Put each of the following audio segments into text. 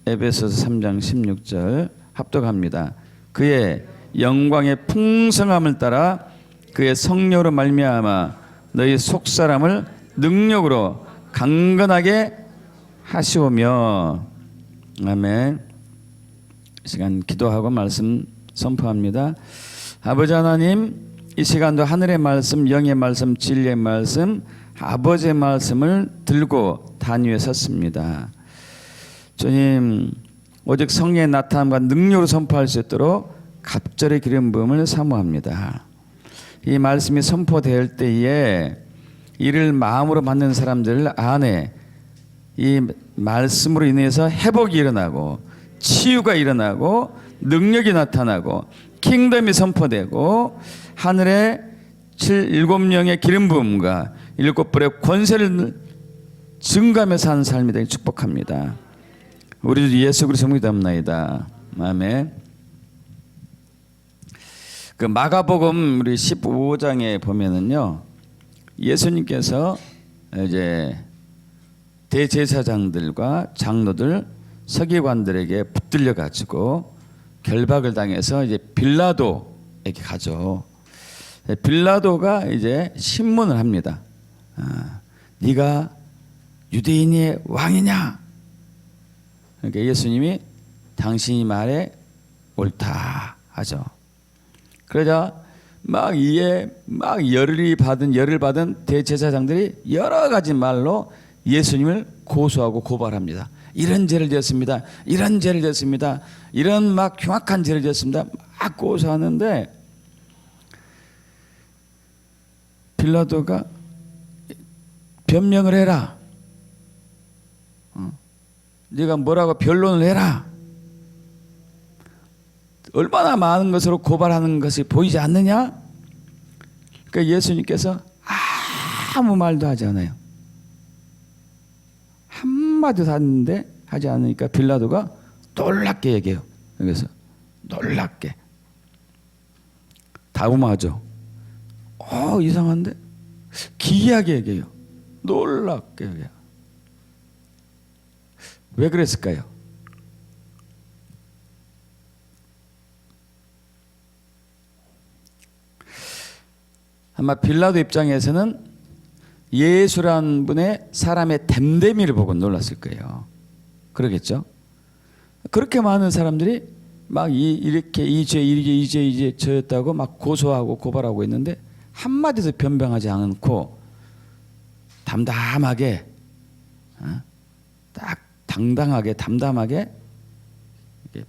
에베소서 3장 16절 합독합니다. 그의 영광의 풍성함을 따라 그의 성령으로 말미암아 너희 속사람을 능력으로 강건하게 하시오며. 아멘. 시간 기도하고 말씀 선포합니다. 아버지 하나님, 이 시간도 하늘의 말씀, 영의 말씀, 진리의 말씀, 아버지의 말씀을 들고 단위에 섰습니다. 주님, 오직 성령의 나타남과 능력으로 선포할 수 있도록 갑절의 기름 부음을 사모합니다. 이 말씀이 선포될 때에 이를 마음으로 받는 사람들 안에 이 말씀으로 인해서 회복이 일어나고 치유가 일어나고 능력이 나타나고 킹덤이 선포되고 하늘의 7명의 기름 부음과 7불의 권세를 증가하며 사는 삶이 되길 축복합니다. 우리 주 예수 그리스도 믿옵나이다. 아멘. 그 마가복음 우리 15장에 보면은요, 예수님께서 이제 대제사장들과 장로들, 서기관들에게 붙들려 가지고 결박을 당해서 이제 빌라도에게 가죠. 빌라도가 이제 신문을 합니다. 네가 유대인의 왕이냐? 그러니까 예수님이 당신이 말에 옳다 하죠. 그러자 막 열을 받은 대제사장들이 여러 가지 말로 예수님을 고소하고 고발합니다. 이런 죄를 지었습니다. 이런 죄를 지었습니다. 이런 막 흉악한 죄를 지었습니다. 막 고소하는데 빌라도가 변명을 해라. 네가 뭐라고 변론을 해라. 얼마나 많은 것으로 고발하는 것이 보이지 않느냐? 그러니까 예수님께서 아무 말도 하지 않아요. 한마디도 하지 않으니까 빌라도가 놀랍게 얘기해요. 그래서 놀랍게 다음하죠. 이상한데? 기이하게 얘기해요. 놀랍게 얘기해요. 왜 그랬을까요? 아마 빌라도 입장에서는 예수란 분의 사람의 됨됨이를 보고 놀랐을 거예요. 그러겠죠? 그렇게 많은 사람들이 막 이렇게 이 죄 저였다고 막 고소하고 고발하고 있는데 한마디도 변명하지 않고 담담하게 딱 당당하게 담담하게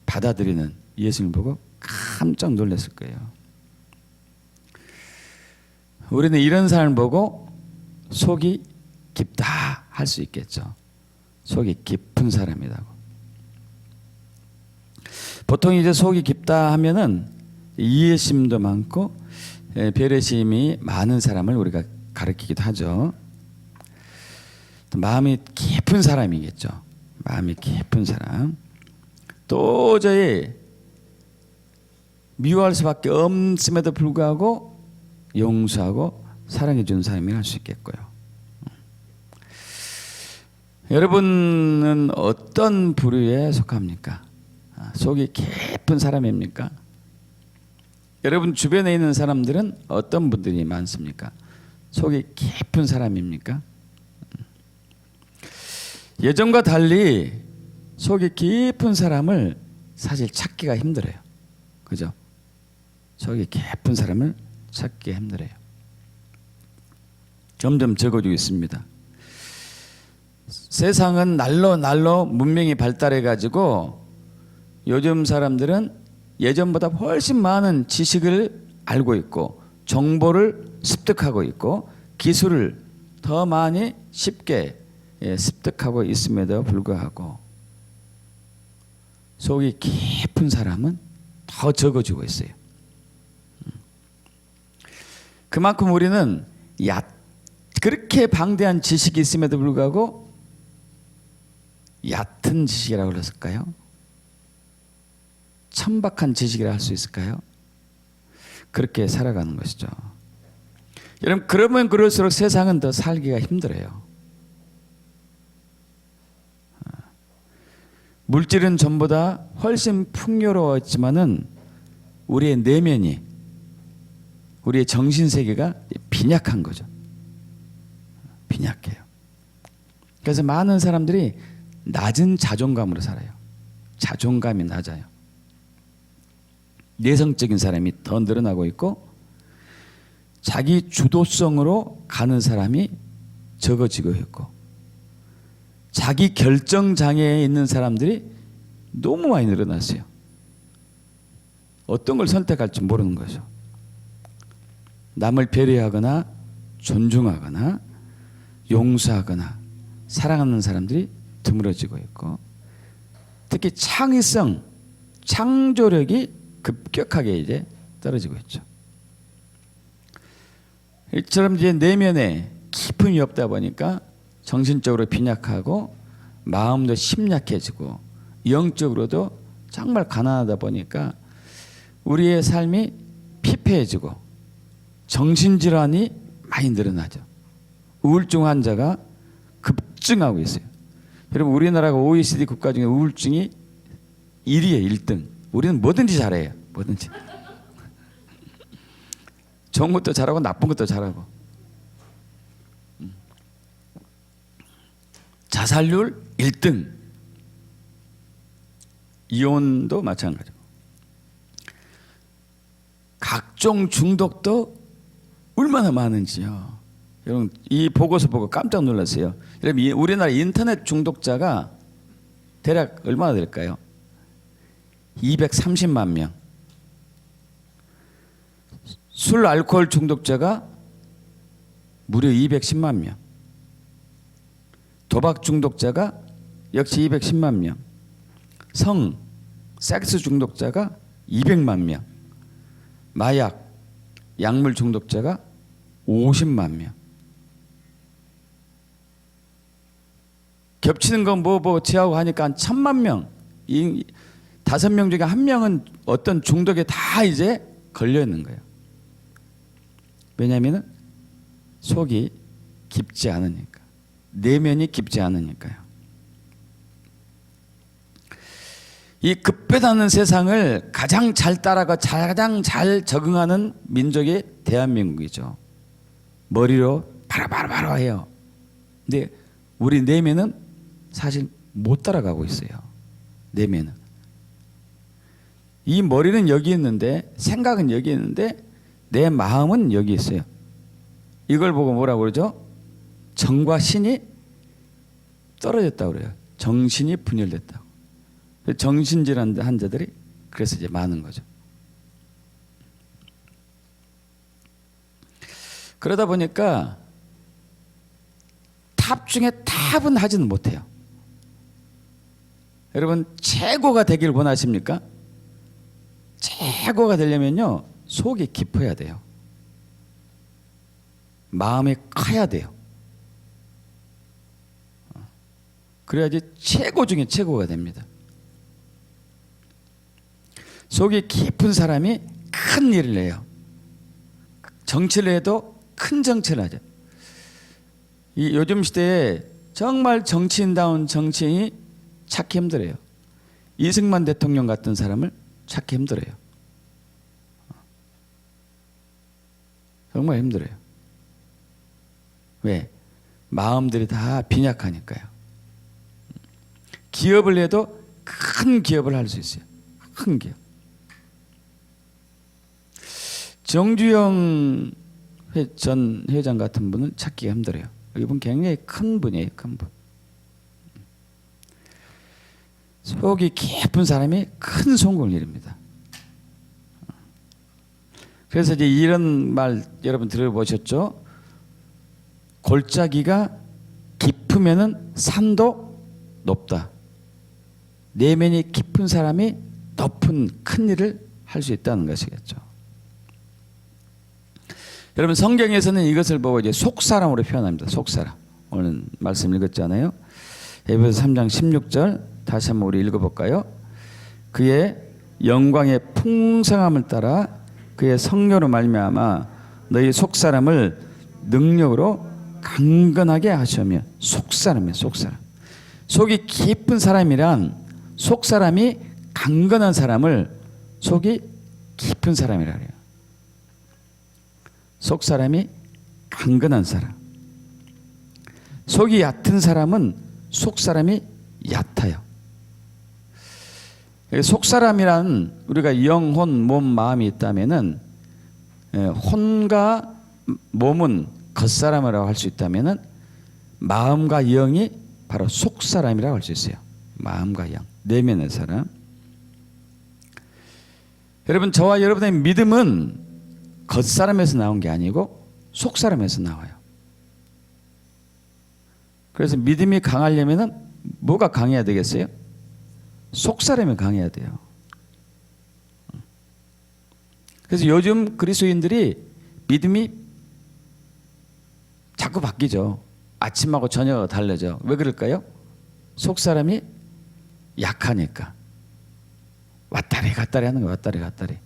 받아들이는 예수님을 보고 깜짝 놀랐을 거예요. 우리는 이런 사람을 보고 속이 깊다 할 수 있겠죠. 속이 깊은 사람이라고. 보통 이제 속이 깊다 하면은 이해심도 많고 배려심이 많은 사람을 우리가 가리키기도 하죠. 마음이 깊은 사람이겠죠. 마음이 깊은 사람. 도저히 미워할 수밖에 없음에도 불구하고 용서하고 사랑해 주는 사람이 할 수 있겠고요. 여러분은 어떤 부류에 속합니까? 속이 깊은 사람입니까? 여러분 주변에 있는 사람들은 어떤 분들이 많습니까? 속이 깊은 사람입니까? 예전과 달리 속이 깊은 사람을 사실 찾기가 힘들어요. 그죠? 속이 깊은 사람을 찾기가 힘들어요. 점점 적어지고 있습니다. 세상은 날로 문명이 발달해 가지고 요즘 사람들은 예전보다 훨씬 많은 지식을 알고 있고 정보를 습득하고 있고 기술을 더 많이 쉽게 습득하고 있음에도 불구하고 속이 깊은 사람은 더 적어지고 있어요. 그만큼 우리는 그렇게 방대한 지식이 있음에도 불구하고 얕은 지식이라고 그랬을까요? 천박한 지식이라 할 수 있을까요? 그렇게 살아가는 것이죠. 여러분, 그러면 그럴수록 세상은 더 살기가 힘들어요. 물질은 전보다 훨씬 풍요로웠지만은 우리의 내면이, 우리의 정신 세계가 빈약한 거죠. 빈약해요. 그래서 많은 사람들이 낮은 자존감으로 살아요. 자존감이 낮아요. 내성적인 사람이 더 늘어나고 있고 자기 주도성으로 가는 사람이 적어지고 있고 자기 결정 장애에 있는 사람들이 너무 많이 늘어났어요. 어떤 걸 선택할지 모르는 거죠. 남을 배려하거나 존중하거나 용서하거나 사랑하는 사람들이 드물어지고 있고 특히 창의성, 창조력이 급격하게 이제 떨어지고 있죠. 이처럼 이제 내면에 기품이 없다 보니까 정신적으로 빈약하고 마음도 심약해지고 영적으로도 정말 가난하다 보니까 우리의 삶이 피폐해지고 정신질환이 많이 늘어나죠. 우울증 환자가 급증하고 있어요. 여러분 우리나라가 OECD 국가 중에 우울증이 1위에 1등. 우리는 뭐든지 잘해요. 뭐든지. 좋은 것도 잘하고 나쁜 것도 잘하고. 자살률 1등. 이혼도 마찬가지고. 각종 중독도 얼마나 많은지요. 여러분 이 보고서 보고 깜짝 놀랐어요. 여러분 우리나라 인터넷 중독자가 대략 얼마나 될까요? 230만 명. 술 알코올 중독자가 무려 210만 명. 도박 중독자가 역시 210만 명. 섹스 중독자가 200만 명. 마약, 약물 중독자가 50만 명. 겹치는 건 뭐 제하고 하니까 한 1000만 명. 5명 중에 1명은 어떤 중독에 다 이제 걸려 있는 거예요. 왜냐하면 속이 깊지 않으니까. 내면이 깊지 않으니까요. 이 급변하는 세상을 가장 잘 따라가 가장 잘 적응하는 민족이 대한민국이죠. 머리로 바로바로 해요. 근데 우리 내면은 사실 못 따라가고 있어요. 내면은. 이 머리는 여기 있는데 생각은 여기 있는데 내 마음은 여기 있어요. 이걸 보고 뭐라고 그러죠? 정과 신이 떨어졌다고 그래요. 정신이 분열됐다고. 정신질환 환자들이 그래서 이제 많은 거죠. 그러다 보니까 탑 중에 탑은 하지는 못해요. 여러분 최고가 되길 원하십니까? 최고가 되려면요 속이 깊어야 돼요. 마음이 커야 돼요. 그래야지 최고 중에 최고가 됩니다. 속이 깊은 사람이 큰 일을 해요. 정치를 해도 큰 정치를 하죠. 이 요즘 시대에 정말 정치인다운 정치인이 찾기 힘들어요. 이승만 대통령 같은 사람을 찾기 힘들어요. 정말 힘들어요. 왜? 마음들이 다 빈약하니까요. 기업을 해도 큰 기업을 할 수 있어요. 큰 기업. 정주영 전 회장 같은 분은 찾기가 힘들어요. 이분 굉장히 큰 분이에요. 큰 분. 속이 깊은 사람이 큰 성공을 이룹니다. 그래서 이제 이런 말 여러분 들어보셨죠? 골짜기가 깊으면은 산도 높다. 내면이 깊은 사람이 높은 큰 일을 할 수 있다는 것이겠죠. 여러분 성경에서는 이것을 보고 이제 속사람으로 표현합니다. 속사람. 오늘 말씀 읽었잖아요. 에베소 3장 16절 다시 한번 우리 읽어볼까요? 그의 영광의 풍성함을 따라 그의 성령으로 말미암아 너희 속사람을 능력으로 강건하게 하시며 속사람이에요. 속사람. 속이 깊은 사람이란 속 사람이 강건한 사람을 속이 깊은 사람이라 그래요. 속 사람이 강건한 사람. 속이 얕은 사람은 속 사람이 얕아요. 속 사람이란 우리가 영, 혼, 몸, 마음이 있다면은 혼과 몸은 겉사람이라고 할 수 있다면은 마음과 영이 바로 속 사람이라고 할 수 있어요. 마음과 영, 내면의 사람. 여러분, 저와 여러분의 믿음은 겉사람에서 나온 게 아니고 속 사람에서 나와요. 그래서 믿음이 강하려면은 뭐가 강해야 되겠어요? 속 사람이 강해야 돼요. 그래서 요즘 그리스도인들이 믿음이 자꾸 바뀌죠. 아침하고 저녁하고 달라져. 왜 그럴까요? 속 사람이 약하니까. 왔다리 갔다리 하는 거야. 왔다리 갔다리.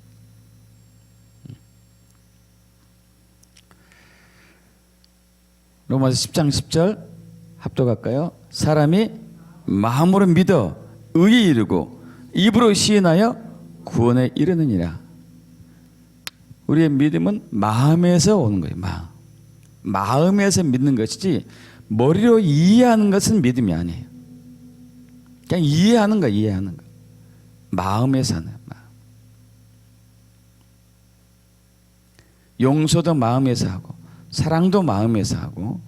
로마서 10장 10절 합독할까요? 사람이 마음으로 믿어 의에 이르고 입으로 시인하여 구원에 이르느니라. 우리의 믿음은 마음에서 오는 거예요. 마음에서 믿는 것이지 머리로 이해하는 것은 믿음이 아니에요. 그냥 이해하는 거, 이해하는 거. 마음에서 하는 마음. 용서도 마음에서 하고 사랑도 마음에서 하고.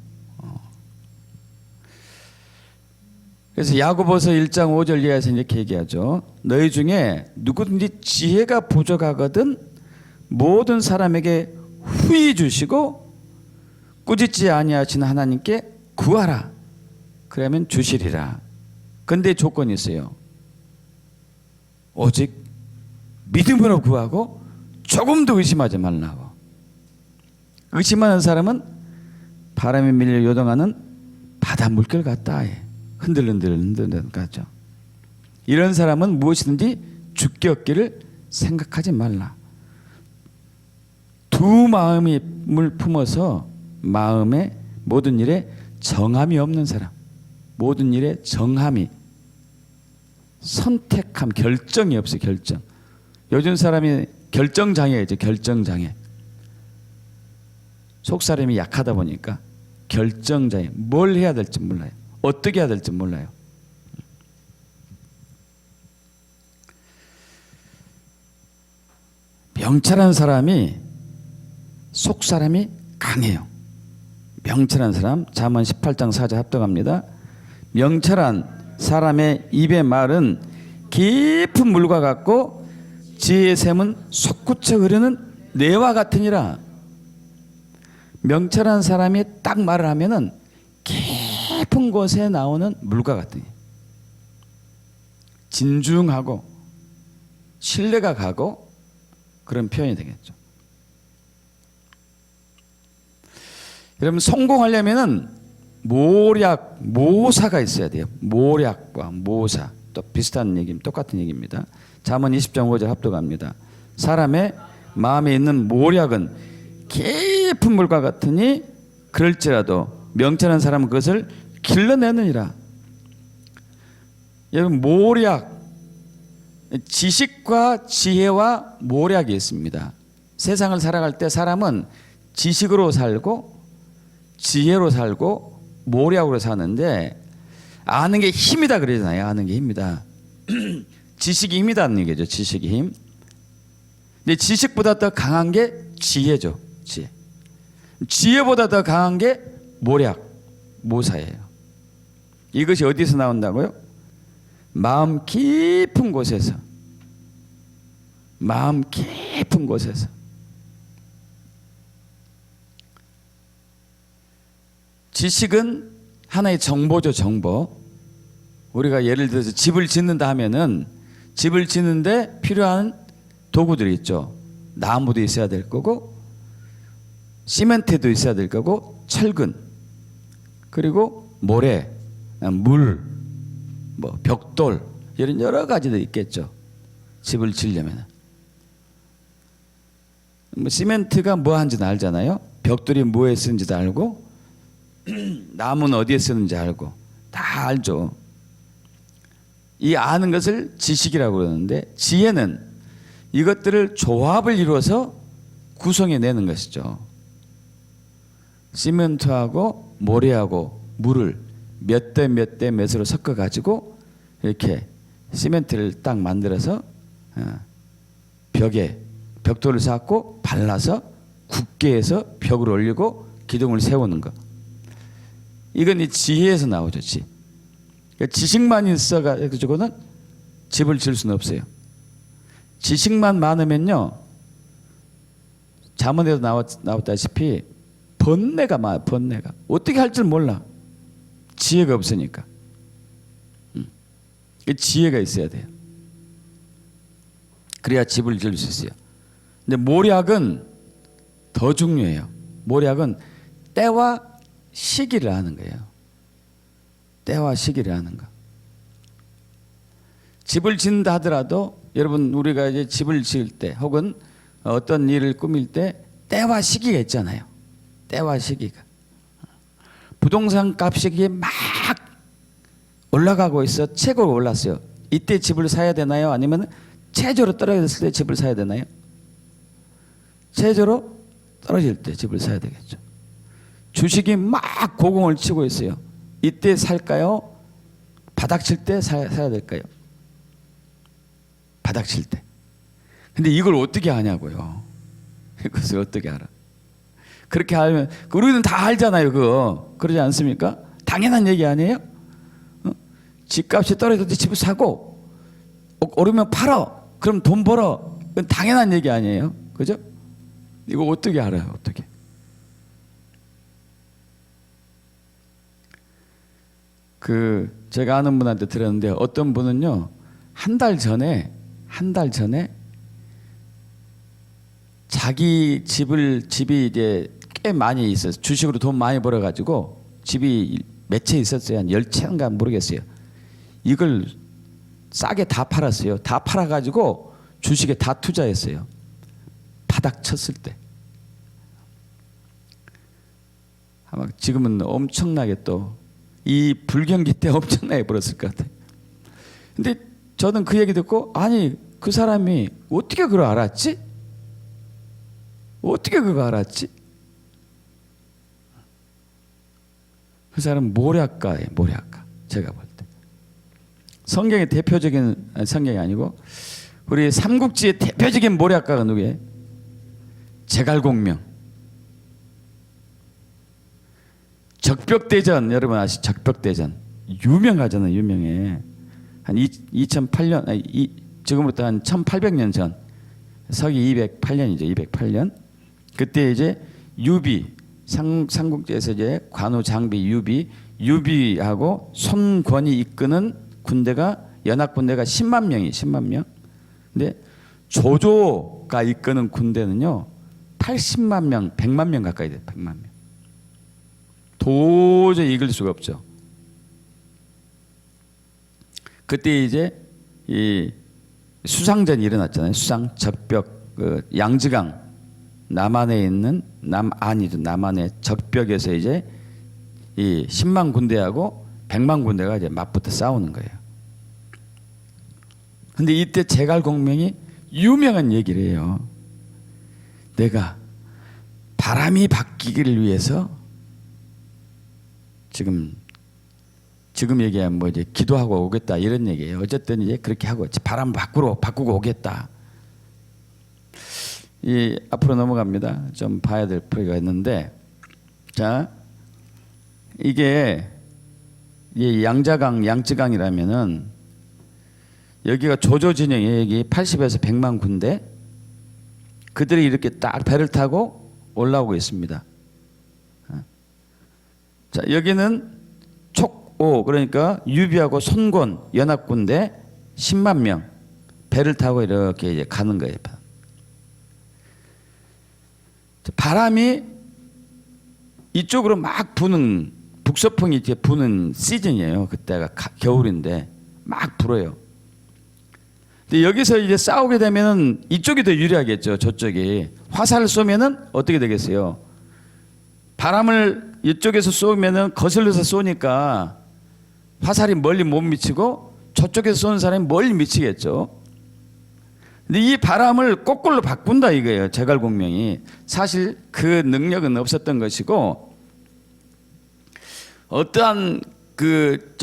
그래서 야고보서 1장 5절 이하에서 이렇게 얘기하죠. 너희 중에 누구든지 지혜가 부족하거든 모든 사람에게 후히 주시고 꾸짖지 아니하시는 하나님께 구하라. 그러면 주시리라. 근데 조건이 있어요. 오직 믿음으로 구하고 조금도 의심하지 말라고. 의심하는 사람은 바람에 밀려 요동하는 바다 물결 같다. 흔들흔들 같죠. 이런 사람은 무엇이든지 죽게 얻기를 생각하지 말라. 두 마음을 품어서 마음에 모든 일에 정함이 없는 사람. 모든 일에 정함이, 선택함, 결정이 없어요. 결정. 요즘 사람이 결정장애죠. 결정장애. 속사람이 약하다 보니까 결정장애. 뭘 해야 될지 몰라요. 어떻게 해야 될지 몰라요. 명철한 사람이 속사람이 강해요. 명철한 사람, 잠언 18장 4절 합독합니다. 명철한 사람의 입의 말은 깊은 물과 같고 지혜의 샘은 솟구쳐 흐르는 내와 같으니라. 명철한 사람이 딱 말을 하면은 깊은 곳에 나오는 물과 같으니 진중하고 신뢰가 가고 그런 표현이 되겠죠. 여러분, 성공하려면은 모략, 모사가 있어야 돼요. 모략과 모사. 또 비슷한 얘기, 똑같은 얘기입니다. 잠언 20장 5절 합독합니다. 사람의 마음에 있는 모략은 깊은 물과 같으니 그럴지라도 명철한 사람은 그것을 길러내느니라. 여러분, 모략, 지식과 지혜와 모략이 있습니다. 세상을 살아갈 때 사람은 지식으로 살고 지혜로 살고 모략으로 사는데, 아는 게 힘이다 그러잖아요. 아는 게 힘이다. 지식이 힘이다는 얘기죠. 지식이 힘. 근데 지식보다 더 강한 게 지혜죠. 지혜. 지혜보다 더 강한 게 모략, 모사예요. 이것이 어디서 나온다고요? 마음 깊은 곳에서. 마음 깊은 곳에서. 지식은 하나의 정보죠. 정보. 우리가 예를 들어서 집을 짓는다 하면은 집을 짓는데 필요한 도구들이 있죠. 나무도 있어야 될 거고 시멘트도 있어야 될 거고 철근, 그리고 모래, 물, 뭐 벽돌, 이런 여러 가지들이 있겠죠. 집을 지으려면. 뭐 시멘트가 뭐 하는지는 알잖아요. 벽돌이 뭐에 쓰는지도 알고 나무는 어디에 쓰는지 알고 다 알죠. 이 아는 것을 지식이라고 그러는데 지혜는 이것들을 조합을 이루어서 구성해내는 것이죠. 시멘트하고 모래하고 물을 몇 대 몇 대 몇으로 섞어가지고 이렇게 시멘트를 딱 만들어서 벽에 벽돌을 쌓고 발라서 굳게 해서 벽을 올리고 기둥을 세우는 것. 이건 이 지혜에서 나오죠. 그러니까 지식만 있어가지고는 집을 지을 수는 없어요. 지식만 많으면요, 잠언에도 나왔다시피 번뇌가 많아요. 번뇌가 어떻게 할 줄 몰라. 지혜가 없으니까. 지혜가 있어야 돼요. 그래야 집을 지을 수 있어요. 근데 모략은 더 중요해요. 모략은 때와 시기를 아는 거예요. 때와 시기를 아는 거. 집을 짓는다 하더라도 여러분, 우리가 이제 집을 지을 때 혹은 어떤 일을 꾸밀 때 때와 시기가 있잖아요. 때와 시기가. 부동산 값이 막 올라가고 있어. 최고로 올랐어요. 이때 집을 사야 되나요? 아니면 최저로 떨어졌을 때 집을 사야 되나요? 최저로 떨어질 때 집을 사야 되겠죠. 주식이 막 고공을 치고 있어요. 이때 살까요? 바닥 칠 때 사야 될까요? 바닥 칠 때. 근데 이걸 어떻게 아냐고요. 이것을 어떻게 알아? 그렇게 알면 우리는 다 알잖아요. 그거. 그러지 않습니까? 당연한 얘기 아니에요? 집값이 떨어질 때 집을 사고 오르면 팔어. 그럼 돈 벌어. 그건 당연한 얘기 아니에요? 그죠? 이거 어떻게 알아요? 어떻게? 제가 아는 분한테 들었는데 어떤 분은요, 한 달 전에 자기 집이 이제 꽤 많이 있어요. 주식으로 돈 많이 벌어가지고 집이 몇 채 있었어요. 한 10채인가 모르겠어요. 이걸 싸게 다 팔았어요. 다 팔아가지고 주식에 다 투자했어요. 바닥 쳤을 때. 아마 지금은 엄청나게 또 이 불경기 때 엄청나게 벌었을 것 같아요. 근데 저는 그 얘기 듣고, 아니 그 사람이 어떻게 그걸 알았지? 어떻게 그거 알았지? 그 사람은 모략가예요. 모략가. 제가 볼 때. 성경의 대표적인, 성경이 아니고 우리 삼국지의 대표적인 모략가가 누구예요? 제갈공명. 적벽대전, 여러분 아시죠? 적벽대전 유명하잖아요. 유명해. 한 2008년, 지금부터 한 1800년 전, 서기 208년이죠. 208년. 그때 이제 유비, 삼국지에서 이제 관우 장비 유비하고 손권이 이끄는 군대가, 연합군대가 10만 명이 10만 명. 근데 조조가 이끄는 군대는요 80만 명, 100만 명 가까이 돼요. 100만 명. 도저히 이길 수가 없죠. 그때 이제 이 수상전이 일어났잖아요. 수상 적벽, 양지강 남한에 있는 남한의 적벽에서 이제 이 10만 군대하고 100만 군대가 이제 맞붙어 싸우는 거예요. 근데 이때 제갈공명이 유명한 얘기를 해요. 내가 바람이 바뀌기를 위해서 지금 얘기하면 뭐 이제 기도하고 오겠다 이런 얘기예요. 어쨌든 이제 그렇게 하고 바람 바꾸고 오겠다. 앞으로 넘어갑니다. 좀 봐야 될 필요가 있는데, 자, 이게 양지강이라면은 여기가 조조 진영이에요. 여기 80에서 100만 군대, 그들이 이렇게 딱 배를 타고 올라오고 있습니다. 자, 여기는 촉오, 그러니까 유비하고 손권 연합군대 10만 명 배를 타고 이렇게 이제 가는 거예요. 바람이 이쪽으로 막 부는, 북서풍이 이렇게 부는 시즌이에요. 그때가 겨울인데 막 불어요. 근데 여기서 이제 싸우게 되면은 이쪽이 더 유리하겠죠. 저쪽이 화살을 쏘면은 어떻게 되겠어요? 바람을 이쪽에서 쏘면은 거슬러서 쏘니까 화살이 멀리 못 미치고 저쪽에서 쏘는 사람이 멀리 미치겠죠. 근데 이 바람을 거꾸로 바꾼다 이거예요. 제갈공명이. 사실 그 능력은 없었던 것이고, 어떠한 그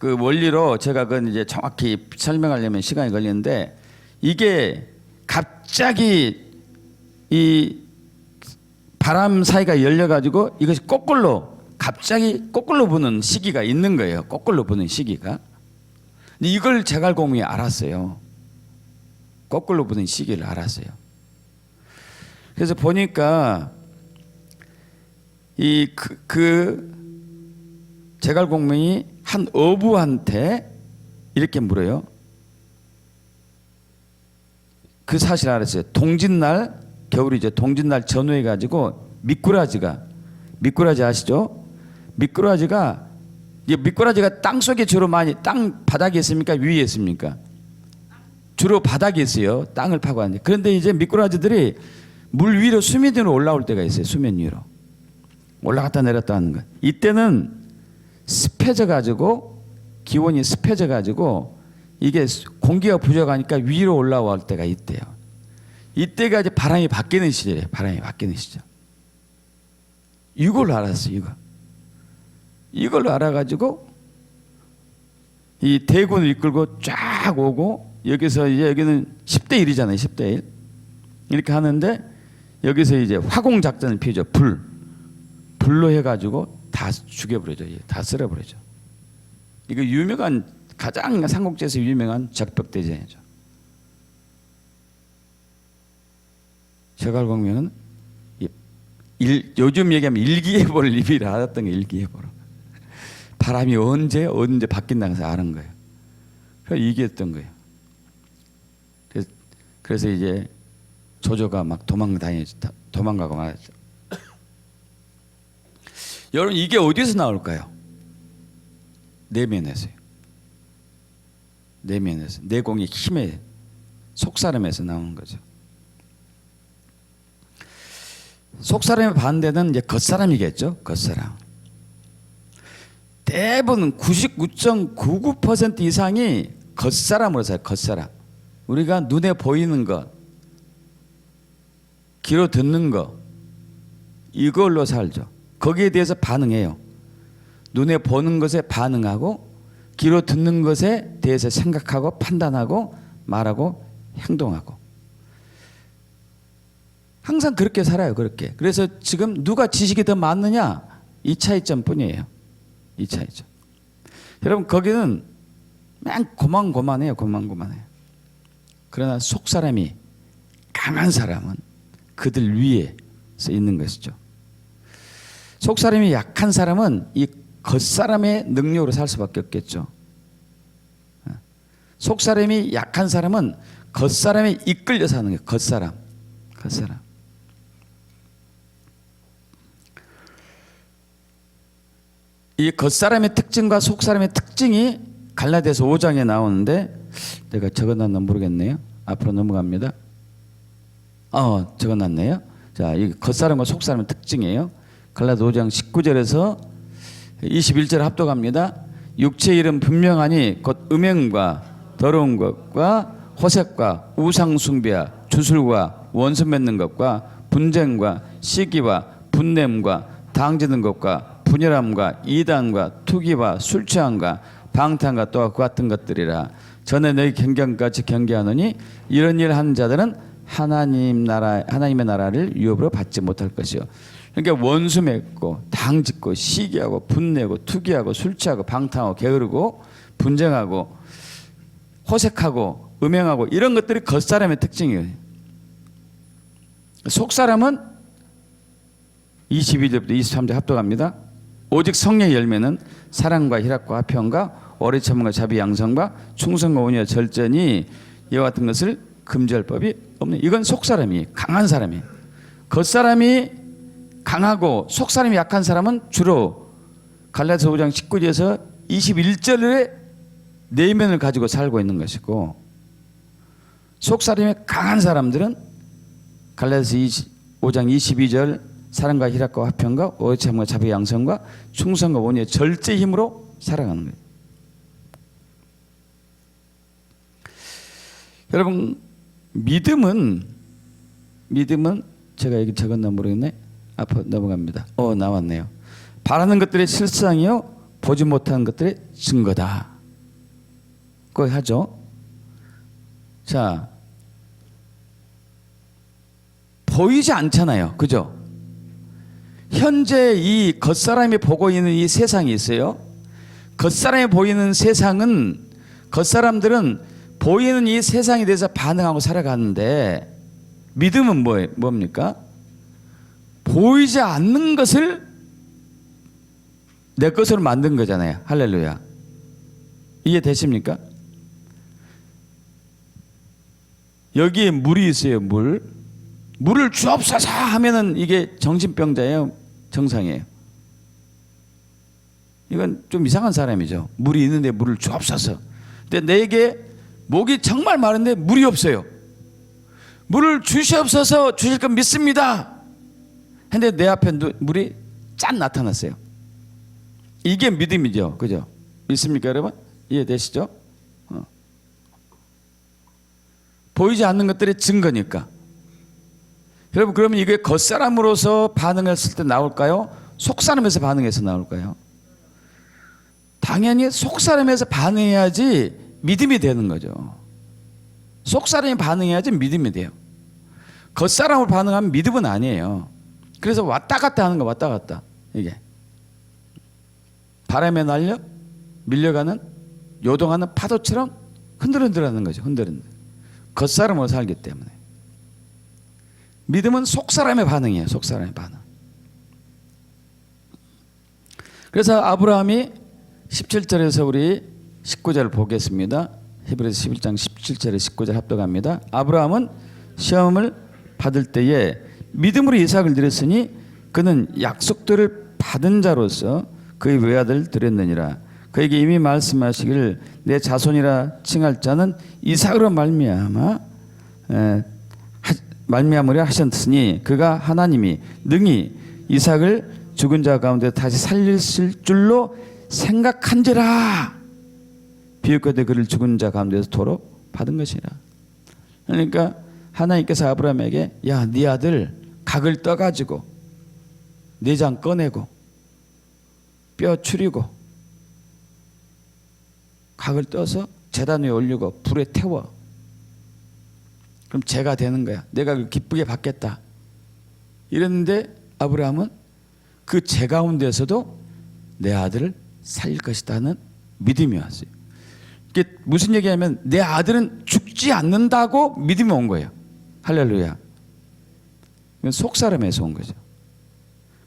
원리로 제가 그건 이제 정확히 설명하려면 시간이 걸리는데, 이게 갑자기 이 바람 사이가 열려가지고 이것이 갑자기 거꾸로 부는 시기가 있는 거예요. 거꾸로 부는 시기가. 근데 이걸 제갈공명이 알았어요. 거꾸로 부는 시기를 알았어요. 그래서 보니까 제갈공명이 한 어부한테 이렇게 물어요. 그 사실 알았어요. 동짓날, 겨울이죠. 동짓날 전후해 가지고 미꾸라지 아시죠? 미꾸라지가 땅 속에 주로 많이, 땅 바닥에 있습니까? 위에 있습니까? 주로 바닥에 있어요. 땅을 파고 하는데. 그런데 이제 미꾸라지들이 물 위로 수면 위로 올라올 때가 있어요. 수면 위로 올라갔다 내렸다 하는 거. 이때는 습해져 가지고, 기온이 습해져 가지고 이게 공기가 부족하니까 위로 올라올 때가 있대요. 이때가 이제 바람이 바뀌는 시절이에요. 바람이 바뀌는 시절. 이걸 알았어요. 이걸 알아가지고 이 대군을 이끌고 쫙 오고, 여기서 이제 여기는 10대 1이잖아요. 10대 1 이렇게 하는데, 여기서 이제 화공 작전을 피우죠. 불로 해가지고 다 죽여버리죠. 다 쓸어버리죠. 이거 유명한, 가장 삼국지에서 유명한 적벽대전이죠. 제갈공명은 요즘 얘기하면 일기예보를 이미 알았던 게 일기예보로. 바람이 언제 바뀐다는 것을 아는 거예요. 그래서 이겼던 거예요. 그래서 이제 조조가 막 도망가고 말았죠. 여러분, 이게 어디서 나올까요? 내면에서요. 내면에서, 내공의 힘에, 속사람에서 나오는 거죠. 속사람의 반대는 이제 겉사람이겠죠. 겉사람. 대부분 99.99% 이상이 겉사람으로 살아요. 겉사람. 우리가 눈에 보이는 것, 귀로 듣는 것, 이걸로 살죠. 거기에 대해서 반응해요. 눈에 보는 것에 반응하고, 귀로 듣는 것에 대해서 생각하고, 판단하고, 말하고, 행동하고. 항상 그렇게 살아요. 그렇게. 그래서 지금 누가 지식이 더 많느냐, 이 차이점 뿐이에요. 이 차이점. 여러분, 거기는 맨 고만고만해요. 고만고만해요. 그러나 속사람이, 강한 사람은 그들 위에서 있는 것이죠. 속사람이 약한 사람은 이 겉사람의 능력으로 살 수밖에 없겠죠. 속사람이 약한 사람은 겉사람에 이끌려 사는 거예요. 겉사람. 이 겉사람의 특징과 속사람의 특징이 갈라디아서 5장에 나오는데, 내가 적어놨나 모르겠네요. 앞으로 넘어갑니다. 적어놨네요. 자, 이 겉사람과 속사람의 특징이에요. 갈라디아 5장 19절에서 21절 합독합니다. 육체의 일은 분명하니 곧 음행과 더러운 것과 호색과 우상숭배와 주술과 원수 맺는 것과 분쟁과 시기와 분냄과 당지는 것과 분열함과 이단과 투기와 술 취함과 방탕과 또한 그 같은 것들이라. 전에 너희 경경같이 경계하노니 이런 일 하는 자들은 하나님의 나라를 유업으로 받지 못할 것이요. 그러니까 원수 맺고 당짓고 시기하고 분내고 투기하고 술 취하고 방탕하고 게으르고 분쟁하고 호색하고 음행하고 이런 것들이 겉사람의 특징이에요. 속사람은 22절부터 23절 합독합니다. 오직 성령의 열매는 사랑과 희락과 화평과 오래 참음과 자비 양성과 충성과 온유와 절제니 이와 같은 것을 금지할 법이 없는. 이건 속사람이, 강한 사람이. 겉사람이 강하고 속사람이 약한 사람은 주로 갈라디아서 5장 19절에서 21절의 내면을 가지고 살고 있는 것이고, 속사람이 강한 사람들은 갈라디아서 5장 22절 사랑과 희락과 화평과 오래 참음과 자비 양성과 충성과 온유의 절제 힘으로 살아가는 거예요. 여러분 믿음은 제가 여기 적었나 모르겠네. 앞으로 넘어갑니다. 나왔네요. 바라는 것들의 실상이요 보지 못하는 것들의 증거다. 꼭 하죠. 자, 보이지 않잖아요. 그죠? 현재 이 겉사람이 보고 있는 이 세상이 있어요. 겉사람이 보이는 세상은 겉사람들은 보이는 이 세상에 대해서 반응하고 살아가는데 믿음은 뭡니까? 보이지 않는 것을 내 것으로 만든 거잖아요. 할렐루야. 이해되십니까? 여기에 물이 있어요. 물을 주옵소서 하면은 이게 정신병자예요, 정상이에요. 이건 좀 이상한 사람이죠. 물이 있는데 물을 주옵소서. 근데 내게 목이 정말 마른데 물이 없어요. 물을 주시옵소서, 주실 건 믿습니다. 근데 내 앞에 물이 짠 나타났어요. 이게 믿음이죠. 그죠? 믿습니까, 여러분? 이해되시죠? 보이지 않는 것들의 증거니까. 여러분, 그러면 이게 겉사람으로서 반응했을 때 나올까요? 속사람에서 반응해서 나올까요? 당연히 속사람에서 반응해야지 믿음이 되는 거죠. 속사람이 반응해야지 믿음이 돼요. 겉사람으로 반응하면 믿음은 아니에요. 그래서 왔다 갔다 하는 거, 왔다 갔다. 이게 바람에 날려 밀려가는 요동하는 파도처럼 흔들흔들하는 거죠. 흔들흔들. 겉사람으로 살기 때문에. 믿음은 속사람의 반응이에요. 속사람의 반응. 그래서 아브라함이 17절에서 우리 19절 보겠습니다. 히브리서 11장 17절에 19절 합독합니다. 아브라함은 시험을 받을 때에 믿음으로 이삭을 드렸으니 그는 약속들을 받은 자로서 그의 외아들 드렸느니라. 그에게 이미 말씀하시기를 내 자손이라 칭할 자는 이삭으로 말미암으려 하셨으니 그가 하나님이 능히 이삭을 죽은 자 가운데 다시 살리실 줄로 생각한지라. 비유컨대 그를 죽은 자 가운데서 도로 받은 것이라. 그러니까 하나님께서 아브라함에게 야, 네 아들 각을 떠가지고 내장 꺼내고 뼈 추리고 각을 떠서 제단 위에 올리고 불에 태워. 그럼 죄가 되는 거야. 내가 기쁘게 받겠다. 이랬는데 아브라함은 그 죄 가운데서도 내 아들을 살릴 것이다는 믿음이 왔어요. 이게 무슨 얘기냐면 내 아들은 죽지 않는다고 믿음이 온 거예요. 할렐루야. 이건 속사람에서 온 거죠.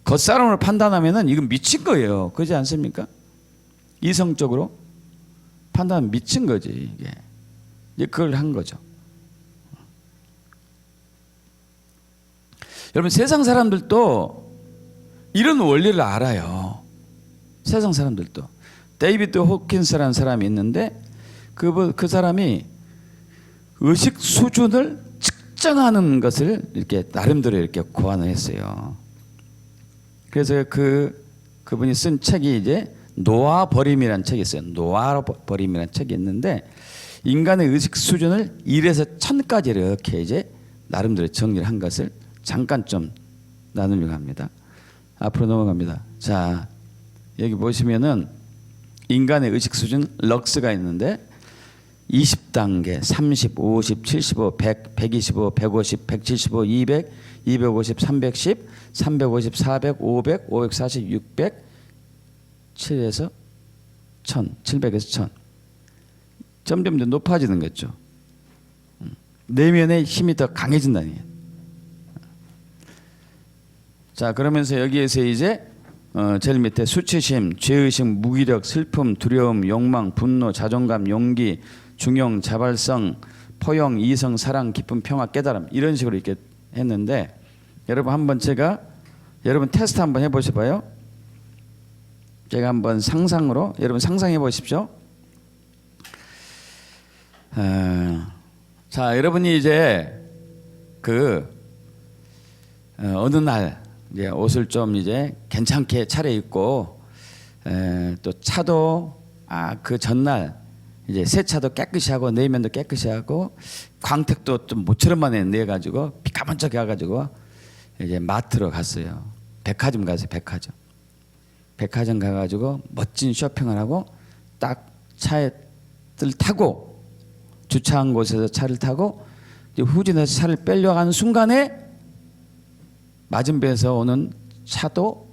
겉사람으로 판단하면은 이건 미친 거예요. 그렇지 않습니까? 이성적으로 판단하면 미친 거지. 이게 이제 그걸 한 거죠. 여러분 세상 사람들도 이런 원리를 알아요. 세상 사람들도. 데이비드 호킨스라는 사람이 있는데 그 사람이 의식 수준을 측정하는 것을 이렇게 나름대로 이렇게 고안을 했어요. 그래서 그분이 쓴 책이 이제 놓아버림이라는 책이 있어요. 놓아버림이라는 책이 있는데 인간의 의식 수준을 1에서 1000까지 이렇게 이제 나름대로 정리를 한 것을 잠깐 좀 나누려고 합니다. 앞으로 넘어갑니다. 자, 여기 보시면은 인간의 의식 수준 럭스가 있는데 20단계, 30, 50, 75, 100, 125, 150, 175, 200, 250, 310, 350, 400, 500, 540, 600, 7에서 1000, 700에서 1000. 점점 더 높아지는 거죠. 내면의 힘이 더 강해진다는 거예요. 자, 그러면서 여기에서 이제 제일 밑에 수치심, 죄의식, 무기력, 슬픔, 두려움, 욕망, 분노, 자존감, 용기, 중용, 자발성, 포용, 이성, 사랑, 기쁨, 평화, 깨달음 이런 식으로 이렇게 했는데 여러분 한번 여러분 테스트 한번 해보셔봐요. 제가 한번 상상으로 여러분 상상해 보십시오. 자, 여러분이 이제 어느 날 이제 옷을 좀 이제 괜찮게 차려입고 또 차도 그 전날 이제 세차도 깨끗이 하고 내면도 깨끗이 하고 광택도 좀 모처럼만 내가지고 피카번쩍 해가지고 이제 마트로 갔어요. 백화점 갔어요. 백화점 가가지고 멋진 쇼핑을 하고 딱 차에 타고 주차한 곳에서 차를 타고 이제 후진해서 차를 빼려고 하는 순간에 맞은배에서 오는 차도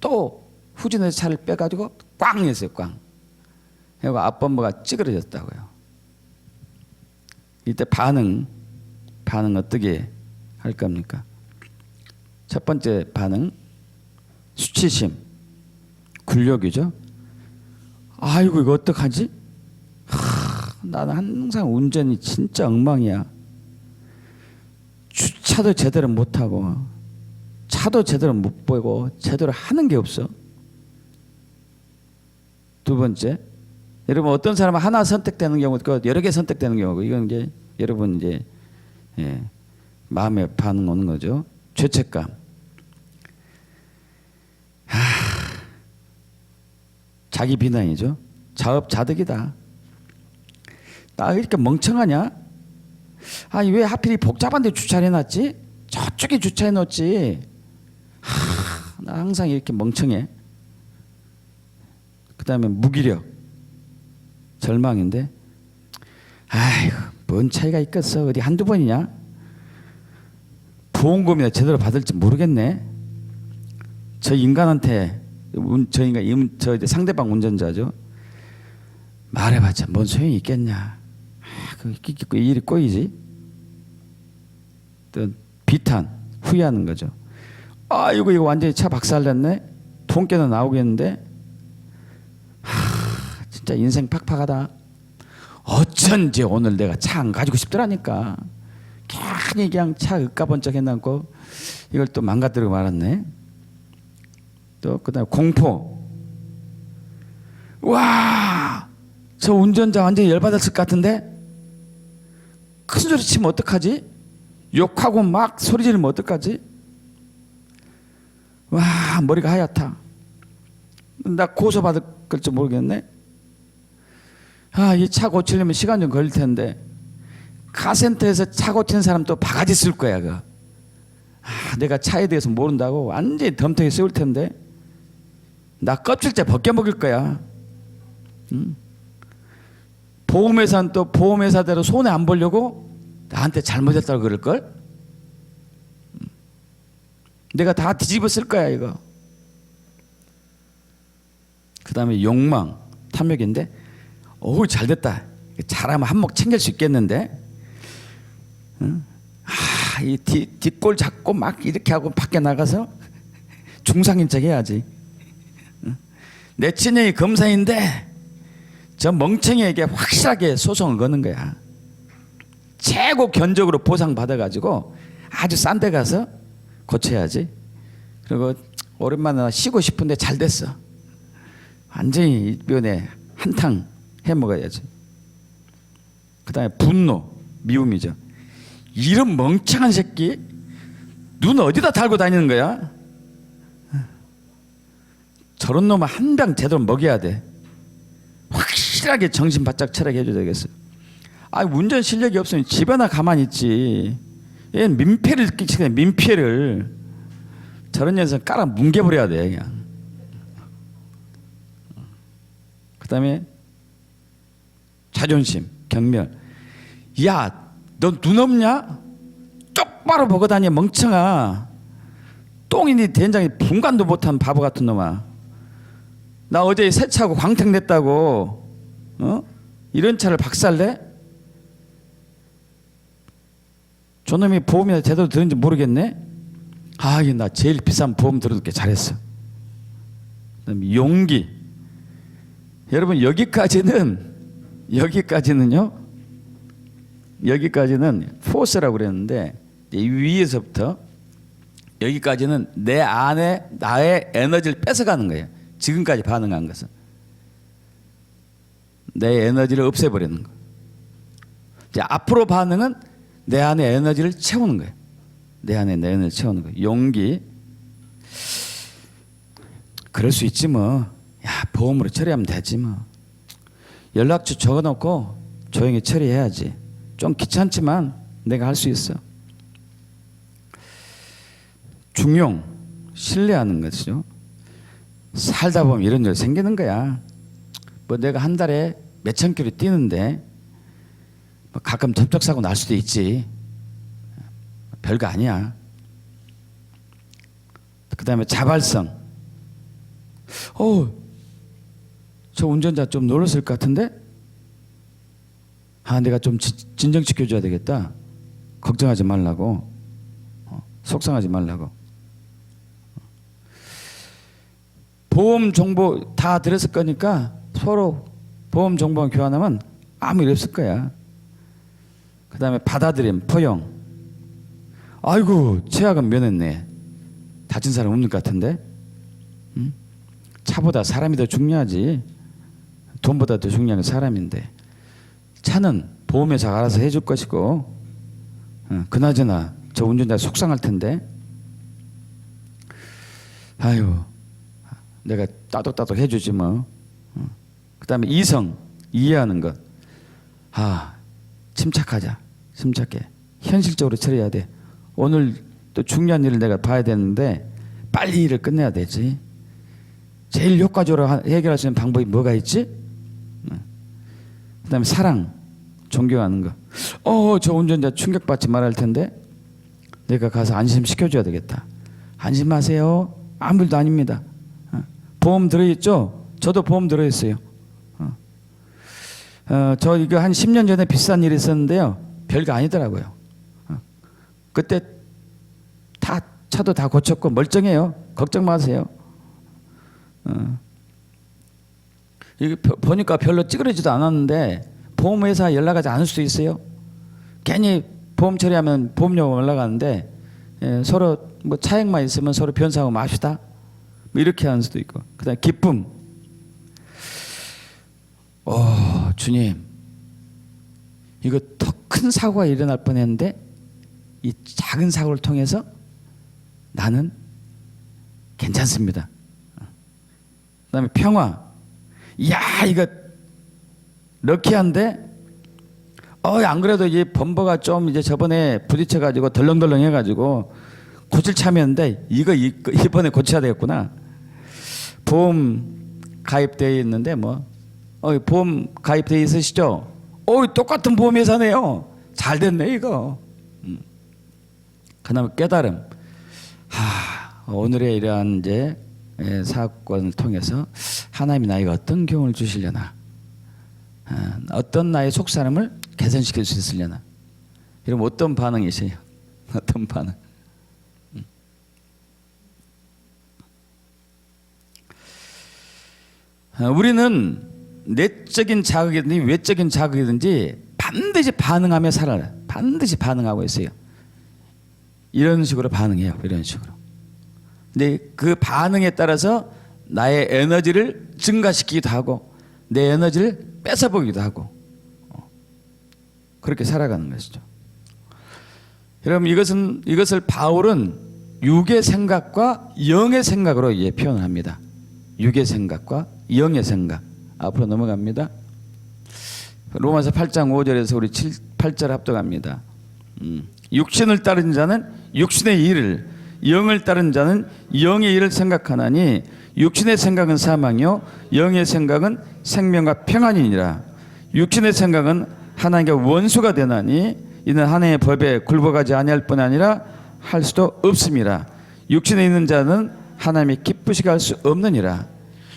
또 후진해서 차를 빼가지고 꽝 했어요. 꽝. 그리고 앞범버가 찌그러졌다고요. 이때 반응 어떻게 할 겁니까? 첫 번째 반응 수치심, 굴욕이죠. 아이고 이거 어떡하지? 나는 항상 운전이 진짜 엉망이야. 주차도 제대로 못하고 차도 제대로 못 보고 제대로 하는 게 없어. 두 번째, 여러분 어떤 사람은 하나 선택되는 경우도 있고 여러 개 선택되는 경우고 이건 게 여러분 이제 마음에 반응 오는 거죠. 죄책감. 자기 비난이죠. 자업자득이다. 나 이렇게 멍청하냐? 아니 왜 하필 복잡한 데 주차를 해놨지? 저쪽에 주차해놓지. 나 항상 이렇게 멍청해. 그 다음에 무기력, 절망인데 아이고 뭔 차이가 있겠어. 어디 한두 번이냐? 보험금이나 제대로 받을지 모르겠네. 저 인간한테 저 상대방 운전자죠. 말해봤자 뭔 소용이 있겠냐. 그 일이 꼬이지. 또 비탄, 후회하는 거죠. 아이고 이거 완전히 차 박살냈네. 통깨도 나오겠는데. 진짜 인생 팍팍하다. 어쩐지 오늘 내가 차 안 가지고 싶더라니까. 괜히 그냥 차 으까번쩍 해놨고 이걸 또 망가뜨리고 말았네. 또 그다음에 공포. 와, 저 운전자 완전히 열받았을 것 같은데 큰 소리 치면 어떡하지? 욕하고 막 소리 지르면 어떡하지? 와, 머리가 하얗다. 나 고소받을 걸지 모르겠네. 이 차 고치려면 시간 좀 걸릴 텐데 카센터에서 차 고치는 사람 또 바가지 쓸 거야. 내가 차에 대해서 모른다고 완전히 덤탱이 씌울 텐데 나 껍질째 벗겨먹을 거야. 보험회사는 또 보험회사대로 손해 안 보려고 나한테 잘못했다고 그럴걸? 내가 다 뒤집어 쓸 거야 이거. 그 다음에 욕망, 탐욕인데 어우 잘됐다. 잘하면 한몫 챙길 수 있겠는데. 이 뒷골 잡고 막 이렇게 하고 밖에 나가서 중상인 척 해야지. 내 친형이 검사인데 저 멍청이에게 확실하게 소송을 거는 거야. 최고 견적으로 보상 받아가지고 아주 싼 데 가서 고쳐야지. 그리고 오랜만에 쉬고 싶은데 잘 됐어. 완전히 이번에 한탕 해먹어야지. 그 다음에 분노, 미움이죠. 이런 멍청한 새끼 눈 어디다 달고 다니는 거야? 저런 놈은 한 병 제대로 먹여야 돼. 확실하게 정신 바짝 차리게 해줘야 되겠어. 운전 실력이 없으면 집에나 가만히 있지. 얘는 민폐를 끼치네. 민폐를. 저런 녀석 깔아 뭉개버려야 돼 그냥. 그 다음에 자존심, 경멸. 야, 너 눈 없냐? 똑바로 보고 다녀 멍청아. 똥이니 된장이 분간도 못한 바보 같은 놈아. 나 어제 세차하고 광택 냈다고 이런 차를 박살내? 저놈이 보험이나 제대로 들은지 모르겠네. 이게 나 제일 비싼 보험 들어듣게 잘했어. 그다음에 용기. 여러분 여기까지는 포스라고 그랬는데 위에서부터 여기까지는 내 안에 나의 에너지를 뺏어가는 거예요. 지금까지 반응한 것은 내 에너지를 없애버리는 거. 이제 앞으로 반응은 내 안에 에너지를 채우는 거예요. 내 안에 내 에너지를 채우는 거예요. 용기. 그럴 수 있지 뭐. 야, 보험으로 처리하면 되지 뭐. 연락처 적어놓고 조용히 처리해야지. 좀 귀찮지만 내가 할 수 있어. 중용, 신뢰하는 것이죠. 살다 보면 이런 일 생기는 거야. 뭐 내가 한 달에 몇천 킬로 뛰는데 뭐 가끔 접촉사고 날 수도 있지. 별거 아니야. 그 다음에 자발성. 저 운전자 좀 놀랐을 것 같은데? 내가 좀 진정시켜줘야 되겠다. 걱정하지 말라고. 속상하지 말라고. 보험 정보 다 들었을 거니까 서로 보험 정보만 교환하면 아무 일 없을 거야. 그 다음에 받아들임, 포용. 아이고, 최악은 면했네. 다친 사람 없는 것 같은데? 응? 차보다 사람이 더 중요하지. 돈보다 더 중요한 게 사람인데. 차는 보험회사가 알아서 해줄 것이고, 그나저나 저 운전자 속상할 텐데. 아유, 내가 따독따독 해주지 뭐. 그 다음에 이성, 이해하는 것. 침착하자. 침착해. 현실적으로 처리해야 돼. 오늘 또 중요한 일을 내가 봐야 되는데 빨리 일을 끝내야 되지. 제일 효과적으로 해결할 수 있는 방법이 뭐가 있지? 그 다음에 사랑, 존경하는 거. 저 운전자 충격받지 말할 텐데 내가 가서 안심시켜줘야 되겠다. 안심하세요. 아무 일도 아닙니다. 보험 들어있죠? 저도 보험 들어있어요. 저 이거 한 10년 전에 비싼 일이 있었는데요. 별거 아니더라고요. 그때 다 차도 다 고쳤고 멀쩡해요. 걱정 마세요. 이거 보니까 별로 찌그러지도 않았는데 보험회사 연락하지 않을 수도 있어요. 괜히 보험 처리하면 보험료가 올라가는데 서로 뭐 차액만 있으면 서로 변상하고 맙시다. 뭐 이렇게 하는 수도 있고. 그다음에 기쁨. 주님, 이거 더 큰 사고가 일어날 뻔했는데 이 작은 사고를 통해서 나는 괜찮습니다. 그다음에 평화. 이거 럭키한데 안 그래도 이 범버가 좀 이제 저번에 부딪혀가지고 덜렁덜렁 해가지고 고칠 참이었는데 이번에 고쳐야 되겠구나. 보험 가입되어 있는데 뭐 보험 가입되어 있으시죠? 똑같은 보험회사네요. 잘 됐네 이거. 그다음에 깨달음. 오늘의 이러한 이제 사건을 통해서 하나님이 나에게 어떤 교훈을 주시려나, 어떤 나의 속사람을 개선시킬 수 있으려나. 이러면 어떤 반응이세요? 어떤 반응? 우리는 내적인 자극이든지 외적인 자극이든지 반드시 반응하며 살아요. 반드시 반응하고 있어요. 이런 식으로 반응해요. 이런 식으로. 근데 그 반응에 따라서 나의 에너지를 증가시키기도 하고 내 에너지를 뺏어보기도 하고 그렇게 살아가는 것이죠. 여러분 이것을 바울은 육의 생각과 영의 생각으로 표현을 합니다. 육의 생각과 영의 생각. 앞으로 넘어갑니다. 로마서 8장 5절에서 우리 8절 합독합니다. 육신을 따른 자는 육신의 일을, 영을 따른 자는 영의 일을 생각하나니 육신의 생각은 사망이요 영의 생각은 생명과 평안이니라. 육신의 생각은 하나님과 원수가 되나니 이는 하나님의 법에 굴복하지 아니할 뿐 아니라 할 수도 없음이라. 육신에 있는 자는 하나님이 기쁘시게 할 수 없느니라.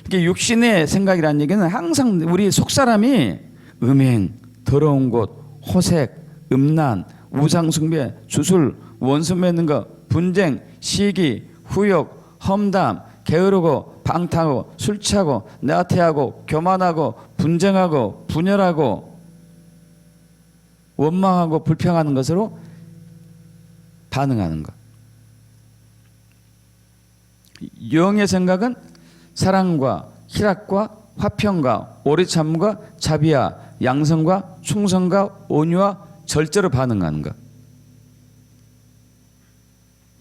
이게 육신의 생각이라는 얘기는 항상 우리 속사람이 음행, 더러운 곳, 호색, 음란, 우상숭배, 주술, 원수 맺는 것, 분쟁, 시기, 후욕, 험담, 게으르고 방탕하고 술 취하고 나태하고 교만하고 분쟁하고 분열하고 원망하고 불평하는 것으로 반응하는 것. 영의 생각은 사랑과 희락과 화평과 오래 참과 자비와 양성과 충성과 온유와 절제로 반응하는 것.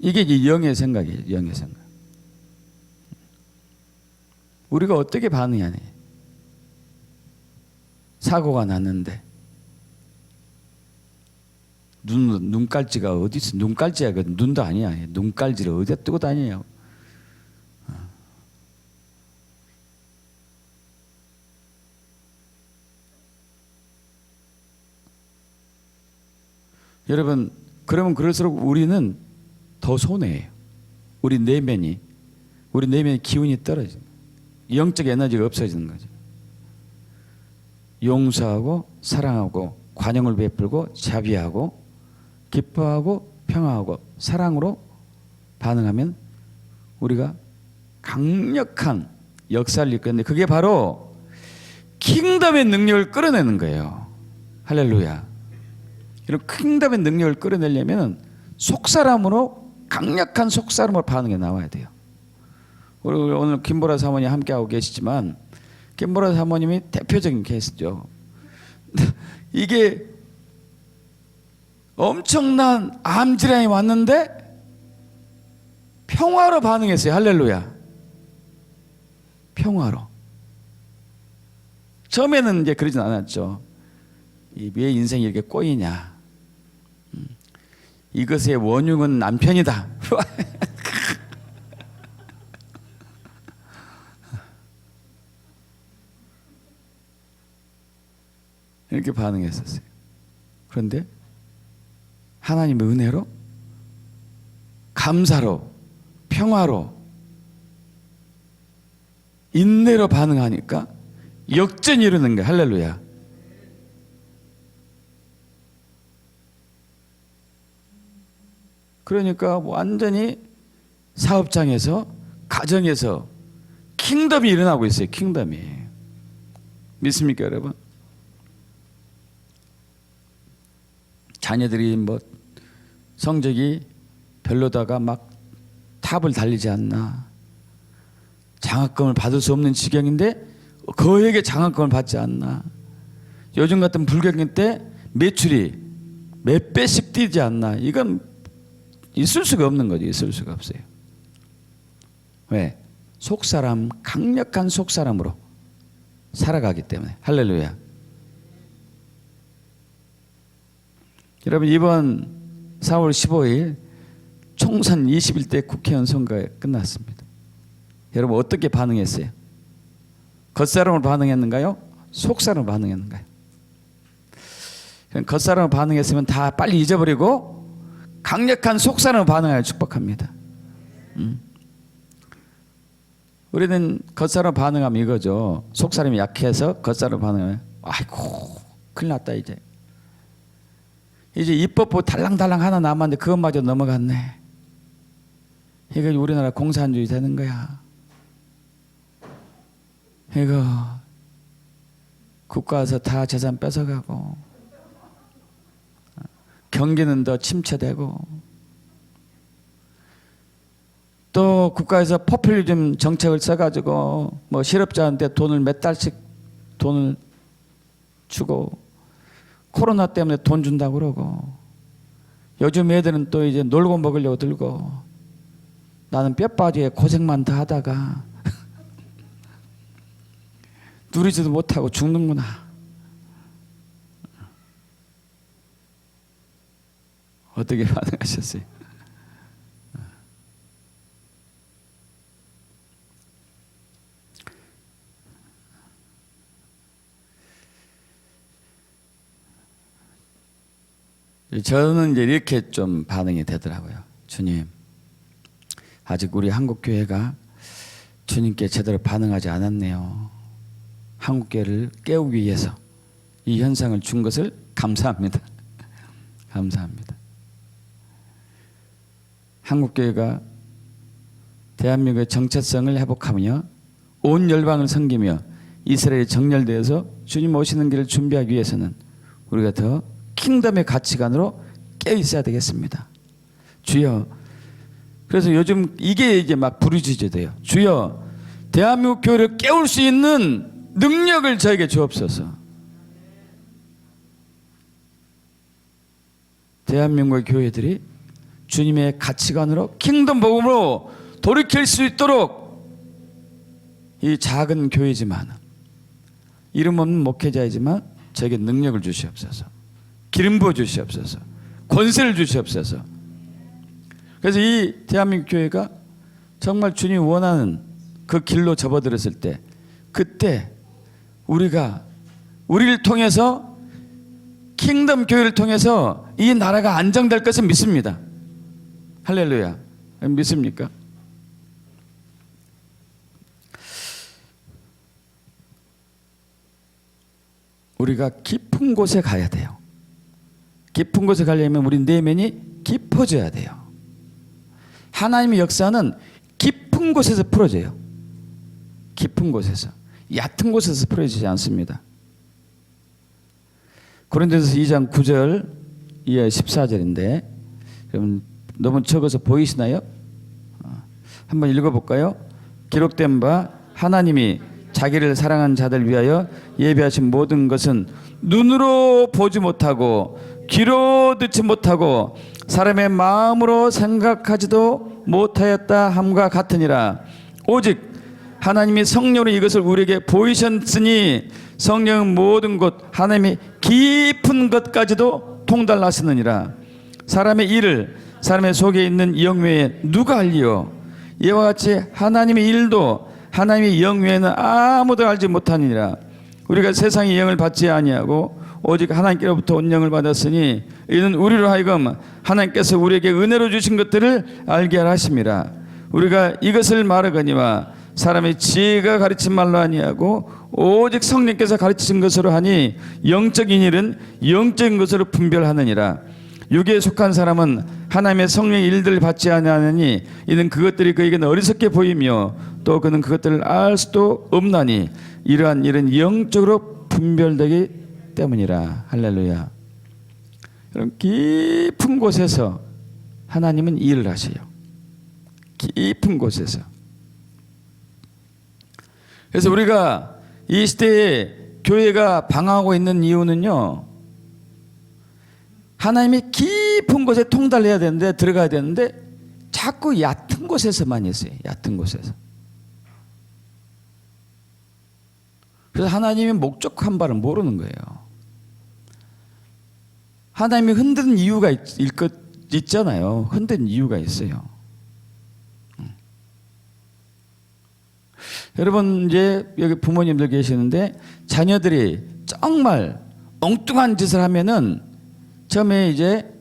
이게 이제 영의 생각이에요. 영의 생각. 우리가 어떻게 반응하냐. 사고가 났는데 눈깔지가 어디 있어? 눈깔지야. 그 눈도 아니야. 눈깔지를 어디다 뜨고 다니냐. 여러분, 그러면 그럴수록 우리는 더 손해예요. 우리 내면이 기운이 떨어지는 거예요. 영적 에너지가 없어지는 거죠. 용서하고 사랑하고 관용을 베풀고 자비하고 기뻐하고 평화하고 사랑으로 반응하면 우리가 강력한 역사를 이끄는데, 그게 바로 킹덤의 능력을 끌어내는 거예요. 할렐루야. 이런 킹덤의 능력을 끌어내려면 속사람으로, 강력한 속사람으로 반응해 나와야 돼요. 우리 오늘 김보라 사모님 함께하고 계시지만, 김보라 사모님이 대표적인 케이스죠. 이게 엄청난 암질환이 왔는데 평화로 반응했어요. 할렐루야. 평화로. 처음에는 이제 그러진 않았죠. 왜 인생이 이렇게 꼬이냐. 이것의 원흉은 남편이다. 이렇게 반응했었어요. 그런데 하나님의 은혜로, 감사로, 평화로, 인내로 반응하니까 역전이 이루는 거예요. 할렐루야. 그러니까 완전히 사업장에서, 가정에서 킹덤이 일어나고 있어요. 킹덤이. 믿습니까, 여러분? 자녀들이 뭐 성적이 별로다가 막 탑을 달리지 않나, 장학금을 받을 수 없는 지경인데 거액의 장학금을 받지 않나, 요즘 같은 불경기 때 매출이 몇 배씩 뛰지 않나. 이건 있을 수가 없는 거죠. 있을 수가 없어요. 왜? 속사람, 강력한 속사람으로 살아가기 때문에. 할렐루야. 여러분, 이번 4월 15일 총선 21대 국회의원 선거가 끝났습니다. 여러분, 어떻게 반응했어요? 겉사람으로 반응했는가요? 속사람으로 반응했는가요? 겉사람으로 반응했으면 다 빨리 잊어버리고 강력한 속사람으로 반응하여 축복합니다. 우리는 겉사람으로 반응하면 이거죠. 속사람이 약해서 겉사람으로 반응하면 아이고 큰일 났다. 이제 입법부 달랑달랑 하나 남았는데 그것마저 넘어갔네. 이거 우리나라 공산주의 되는 거야. 이거 국가에서 다 재산 뺏어가고, 경기는 더 침체되고, 또 국가에서 포퓰리즘 정책을 써가지고 뭐 실업자한테 돈을 몇 달씩 돈을 주고, 코로나 때문에 돈 준다고 그러고, 요즘 애들은 또 이제 놀고 먹으려고 들고, 나는 뼈 빠지게 고생만 더 하다가 누리지도 못하고 죽는구나. 어떻게 반응하셨어요? 저는 이제 이렇게 좀 반응이 되더라고요. 주님, 아직 우리 한국교회가 주님께 제대로 반응하지 않았네요. 한국교회를 깨우기 위해서 이 현상을 준 것을 감사합니다. 감사합니다. 한국교회가 대한민국의 정체성을 회복하며 온 열방을 섬기며 이스라엘이 정렬되어서 주님 오시는 길을 준비하기 위해서는 우리가 더 킹덤의 가치관으로 깨어 있어야 되겠습니다. 주여, 그래서 요즘 이게 이제 막 부르짖어져요. 주여, 대한민국 교회를 깨울 수 있는 능력을 저에게 주옵소서. 대한민국의 교회들이 주님의 가치관으로 킹덤 복음으로 돌이킬 수 있도록, 이 작은 교회지만, 이름 없는 목회자이지만 저에게 능력을 주시옵소서. 기름 부어 주시옵소서. 권세를 주시옵소서. 그래서 이 대한민국 교회가 정말 주님이 원하는 그 길로 접어들었을 때, 그때 우리를 통해서, 킹덤 교회를 통해서 이 나라가 안정될 것을 믿습니다. 할렐루야. 믿습니까? 우리가 깊은 곳에 가야 돼요. 깊은 곳에 가려면 우리 내면이 깊어져야 돼요. 하나님의 역사는 깊은 곳에서 풀어져요. 깊은 곳에서. 얕은 곳에서 풀어지지 않습니다. 고린도전서 2장 9절 이하 14절인데 여러분 너무 적어서 보이시나요? 한번 읽어볼까요? 기록된 바 하나님이 자기를 사랑한 자들 위하여 예비하신 모든 것은 눈으로 보지 못하고 귀로 듣지 못하고 사람의 마음으로 생각하지도 못하였다 함과 같으니라. 오직 하나님이 성령으로 이것을 우리에게 보이셨으니 성령은 모든 것 하나님의 깊은 것까지도 통달하시느니라. 사람의 일을 사람의 속에 있는 영 외에 누가 알리요? 이와 같이 하나님의 일도 하나님의 영 외에는 아무도 알지 못하느니라. 우리가 세상의 영을 받지 아니하고 오직 하나님께로부터 온 영을 받았으니 이는 우리로 하여금 하나님께서 우리에게 은혜로 주신 것들을 알게 하라 하심이라. 우리가 이것을 말하거니와 사람의 지혜가 가르친 말로 아니하고 오직 성령께서 가르치신 것으로 하니 영적인 일은 영적인 것으로 분별하느니라. 육에 속한 사람은 하나님의 성령의 일들을 받지 아니하느니 이는 그것들이 그에게는 어리석게 보이며 또 그는 그것들을 알 수도 없나니 이러한 일은 영적으로 분별되기 때문이라. 할렐루야. 여러분 깊은 곳에서 하나님은 일을 하세요. 깊은 곳에서. 그래서 우리가 이 시대에 교회가 방황하고 있는 이유는요, 하나님이 깊은 곳에 통달해야 되는데, 들어가야 되는데 자꾸 얕은 곳에서만 있어요. 얕은 곳에서. 그래서 하나님의 목적한 바를 모르는 거예요. 하나님이 흔드는 이유가 있잖아요. 흔드는 이유가 있어요. 여러분 이제 여기 부모님들 계시는데 자녀들이 정말 엉뚱한 짓을 하면은 처음에 이제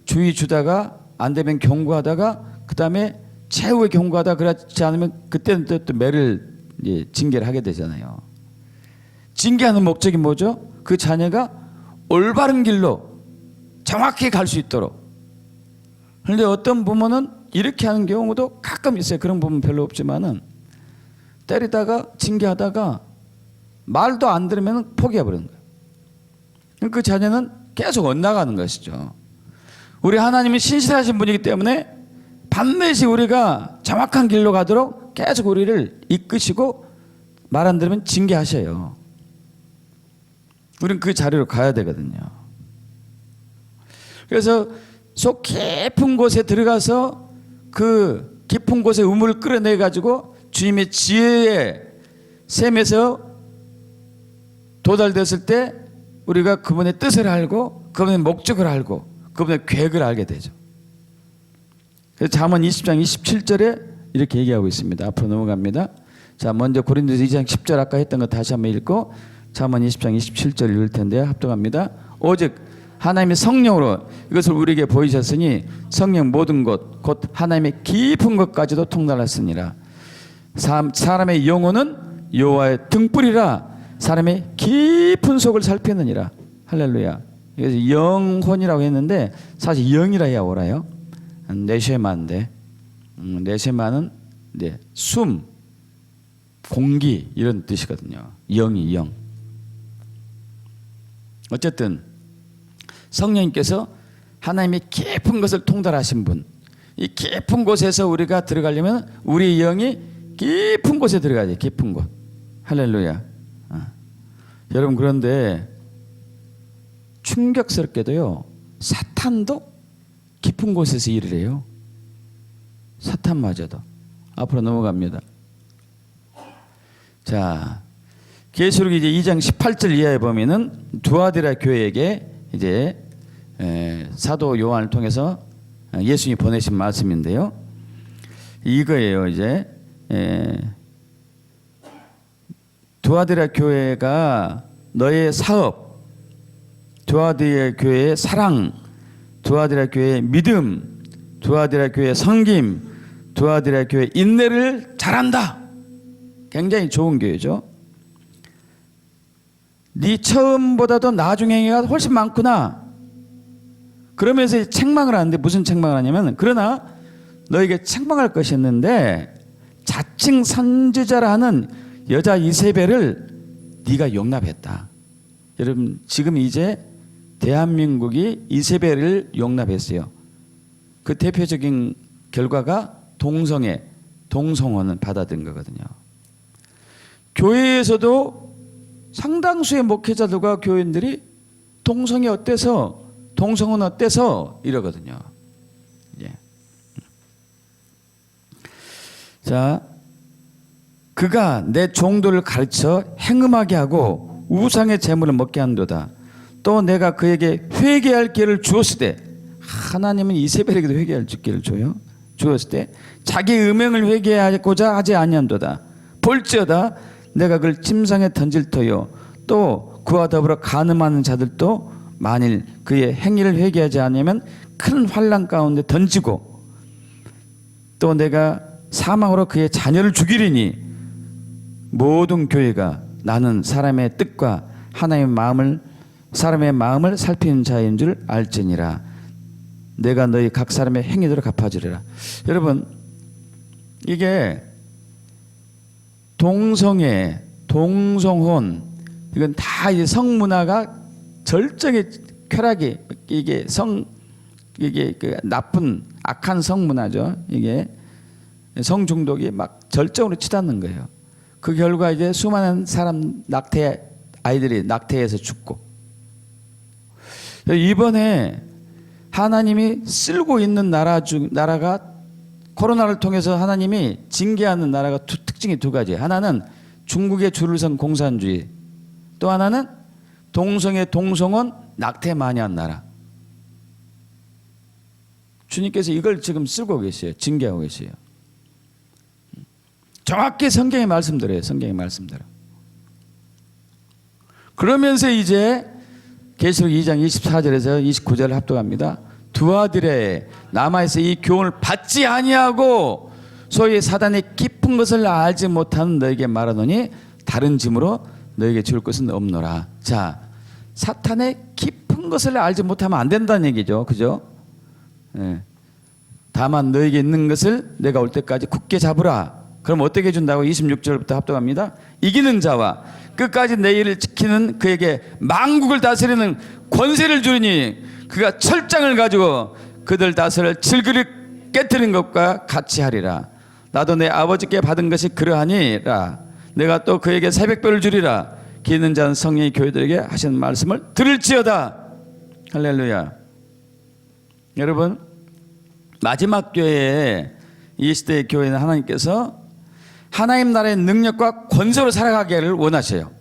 주의 주다가 안 되면 경고하다가 그 다음에 최후의 경고하다 그렇지 않으면 그때는 또 매를 이제 징계를 하게 되잖아요. 징계하는 목적이 뭐죠? 그 자녀가 올바른 길로 정확히 갈 수 있도록. 그런데 어떤 부모는 이렇게 하는 경우도 가끔 있어요. 그런 부모는 별로 없지만은 때리다가 징계하다가 말도 안 들으면 포기해버리는 거예요. 그 자녀는 계속 엇나가는 것이죠. 우리 하나님이 신실하신 분이기 때문에 반드시 우리가 정확한 길로 가도록 계속 우리를 이끄시고 말 안 들으면 징계하셔요. 우리는 그 자리로 가야 되거든요. 그래서 속 깊은 곳에 들어가서 그 깊은 곳에 우물을 끌어내 가지고 주님의 지혜의 샘에서 도달됐을 때 우리가 그분의 뜻을 알고 그분의 목적을 알고 그분의 계획을 알게 되죠. 그래서 잠언 20장 27절에 이렇게 얘기하고 있습니다. 앞으로 넘어갑니다. 자, 먼저 고린도서 2장 10절 아까 했던 거 다시 한번 읽고 잠언 20장 27절 읽을 텐데요. 합독합니다. 오직 하나님의 성령으로 이것을 우리에게 보이셨으니 성령 모든 것 곧 하나님의 깊은 것까지도 통달하시니라. 사람의 영혼은 여호와의 등불이라 사람의 깊은 속을 살피느니라. 할렐루야. 그래서 영혼이라고 했는데 사실 영이라 해야 옳아요. 네쉐마인데 네쉐마는 숨, 공기 이런 뜻이거든요. 영이 영. 어쨌든 성령님께서 하나님의 깊은 것을 통달하신 분, 이 깊은 곳에서 우리가 들어가려면 우리 영이 깊은 곳에 들어가야 돼요. 깊은 곳. 할렐루야. 여러분 그런데 충격스럽게도요, 사탄도 깊은 곳에서 일을 해요. 사탄마저도. 앞으로 넘어갑니다. 자, 계시록 이제 2장 18절 이하에 보면은 두아디라 교회에게 이제 사도 요한을 통해서 예수님이 보내신 말씀인데요. 이거예요. 이제 두아디라 교회가 너의 사업, 두아디라 교회의 사랑, 두아디라 교회의 믿음, 두아디라 교회의 섬김, 두아디라 교회의 인내를 잘한다. 굉장히 좋은 교회죠. 네 처음보다도 나중 행위가 훨씬 많구나. 그러면서 책망을 하는데 무슨 책망을 하냐면, 그러나 너에게 책망할 것이 있는데 자칭 선지자라 하는 여자 이세벨을 네가 용납했다. 여러분, 지금 이제 대한민국이 이세벨을 용납했어요. 그 대표적인 결과가 동성혼을 받아들인 거거든요. 교회에서도 상당수의 목회자들과 교인들이 동성애 어때서, 동성혼 어때서 이러거든요. 예. 자, 그가 내 종들을 가르쳐 행음하게 하고 우상의 재물을 먹게 한도다. 또 내가 그에게 회개할 기회를 주었을 때, 하나님은 이세벨에게도 회개할 기회를 줘요. 주었을 때 자기 음행을 회개하고자 하지 아니한도다. 볼지어다 내가 그를 침상에 던질 터요. 또 그와 더불어 간음하는 자들도 만일 그의 행위를 회개하지 않으면 큰 환난 가운데 던지고, 또 내가 사망으로 그의 자녀를 죽이리니 모든 교회가 나는 사람의 뜻과 하나님의 마음을, 사람의 마음을 살피는 자인 줄 알지니라. 내가 너희 각 사람의 행위대로 갚아주리라. 여러분, 이게 동성애, 동성혼, 이건 다 이제 성문화가 절정의 쾌락이, 이게 그 나쁜 악한 성문화죠. 이게 성중독이 막 절정으로 치닫는 거예요. 그 결과 이제 수많은 사람 아이들이 낙태해서 죽고, 이번에 하나님이 쓸고 있는 나라가 코로나를 통해서 하나님이 징계하는 나라가 특징이 두 가지. 하나는 중국의 줄을 선 공산주의, 또 하나는 동성애, 동성혼, 낙태 많이 한 나라. 주님께서 이걸 지금 쓰고 계세요. 징계하고 계세요. 정확히 성경의 말씀대로예요. 성경의 말씀대로. 그러면서 이제 계시록 2장 24절에서 29절을 합독합니다. 두아디라에 남아있어 이 교훈을 받지 아니하고 소위 사단의 깊은 것을 알지 못하는 너에게 말하노니 다른 짐으로 너에게 줄 것은 없노라. 자, 사탄의 깊은 것을 알지 못하면 안 된다는 얘기죠. 그죠? 예. 다만 너에게 있는 것을 내가 올 때까지 굳게 잡으라. 그럼 어떻게 준다고? 26절부터 합독합니다. 이기는 자와 끝까지 내 일을 지키는 그에게 만국을 다스리는 권세를 주리니 그가 철장을 가지고 그들 다스릴 질그릇 깨뜨린 것과 같이 하리라. 나도 내 아버지께 받은 것이 그러하니라. 내가 또 그에게 새벽별을 주리라. 기 있는 자는 성령이 교회들에게 하시는 말씀을 들을지어다. 할렐루야. 여러분, 마지막 교회에, 이 시대의 교회는 하나님께서 하나님 나라의 능력과 권세로 살아가기를 원하셔요.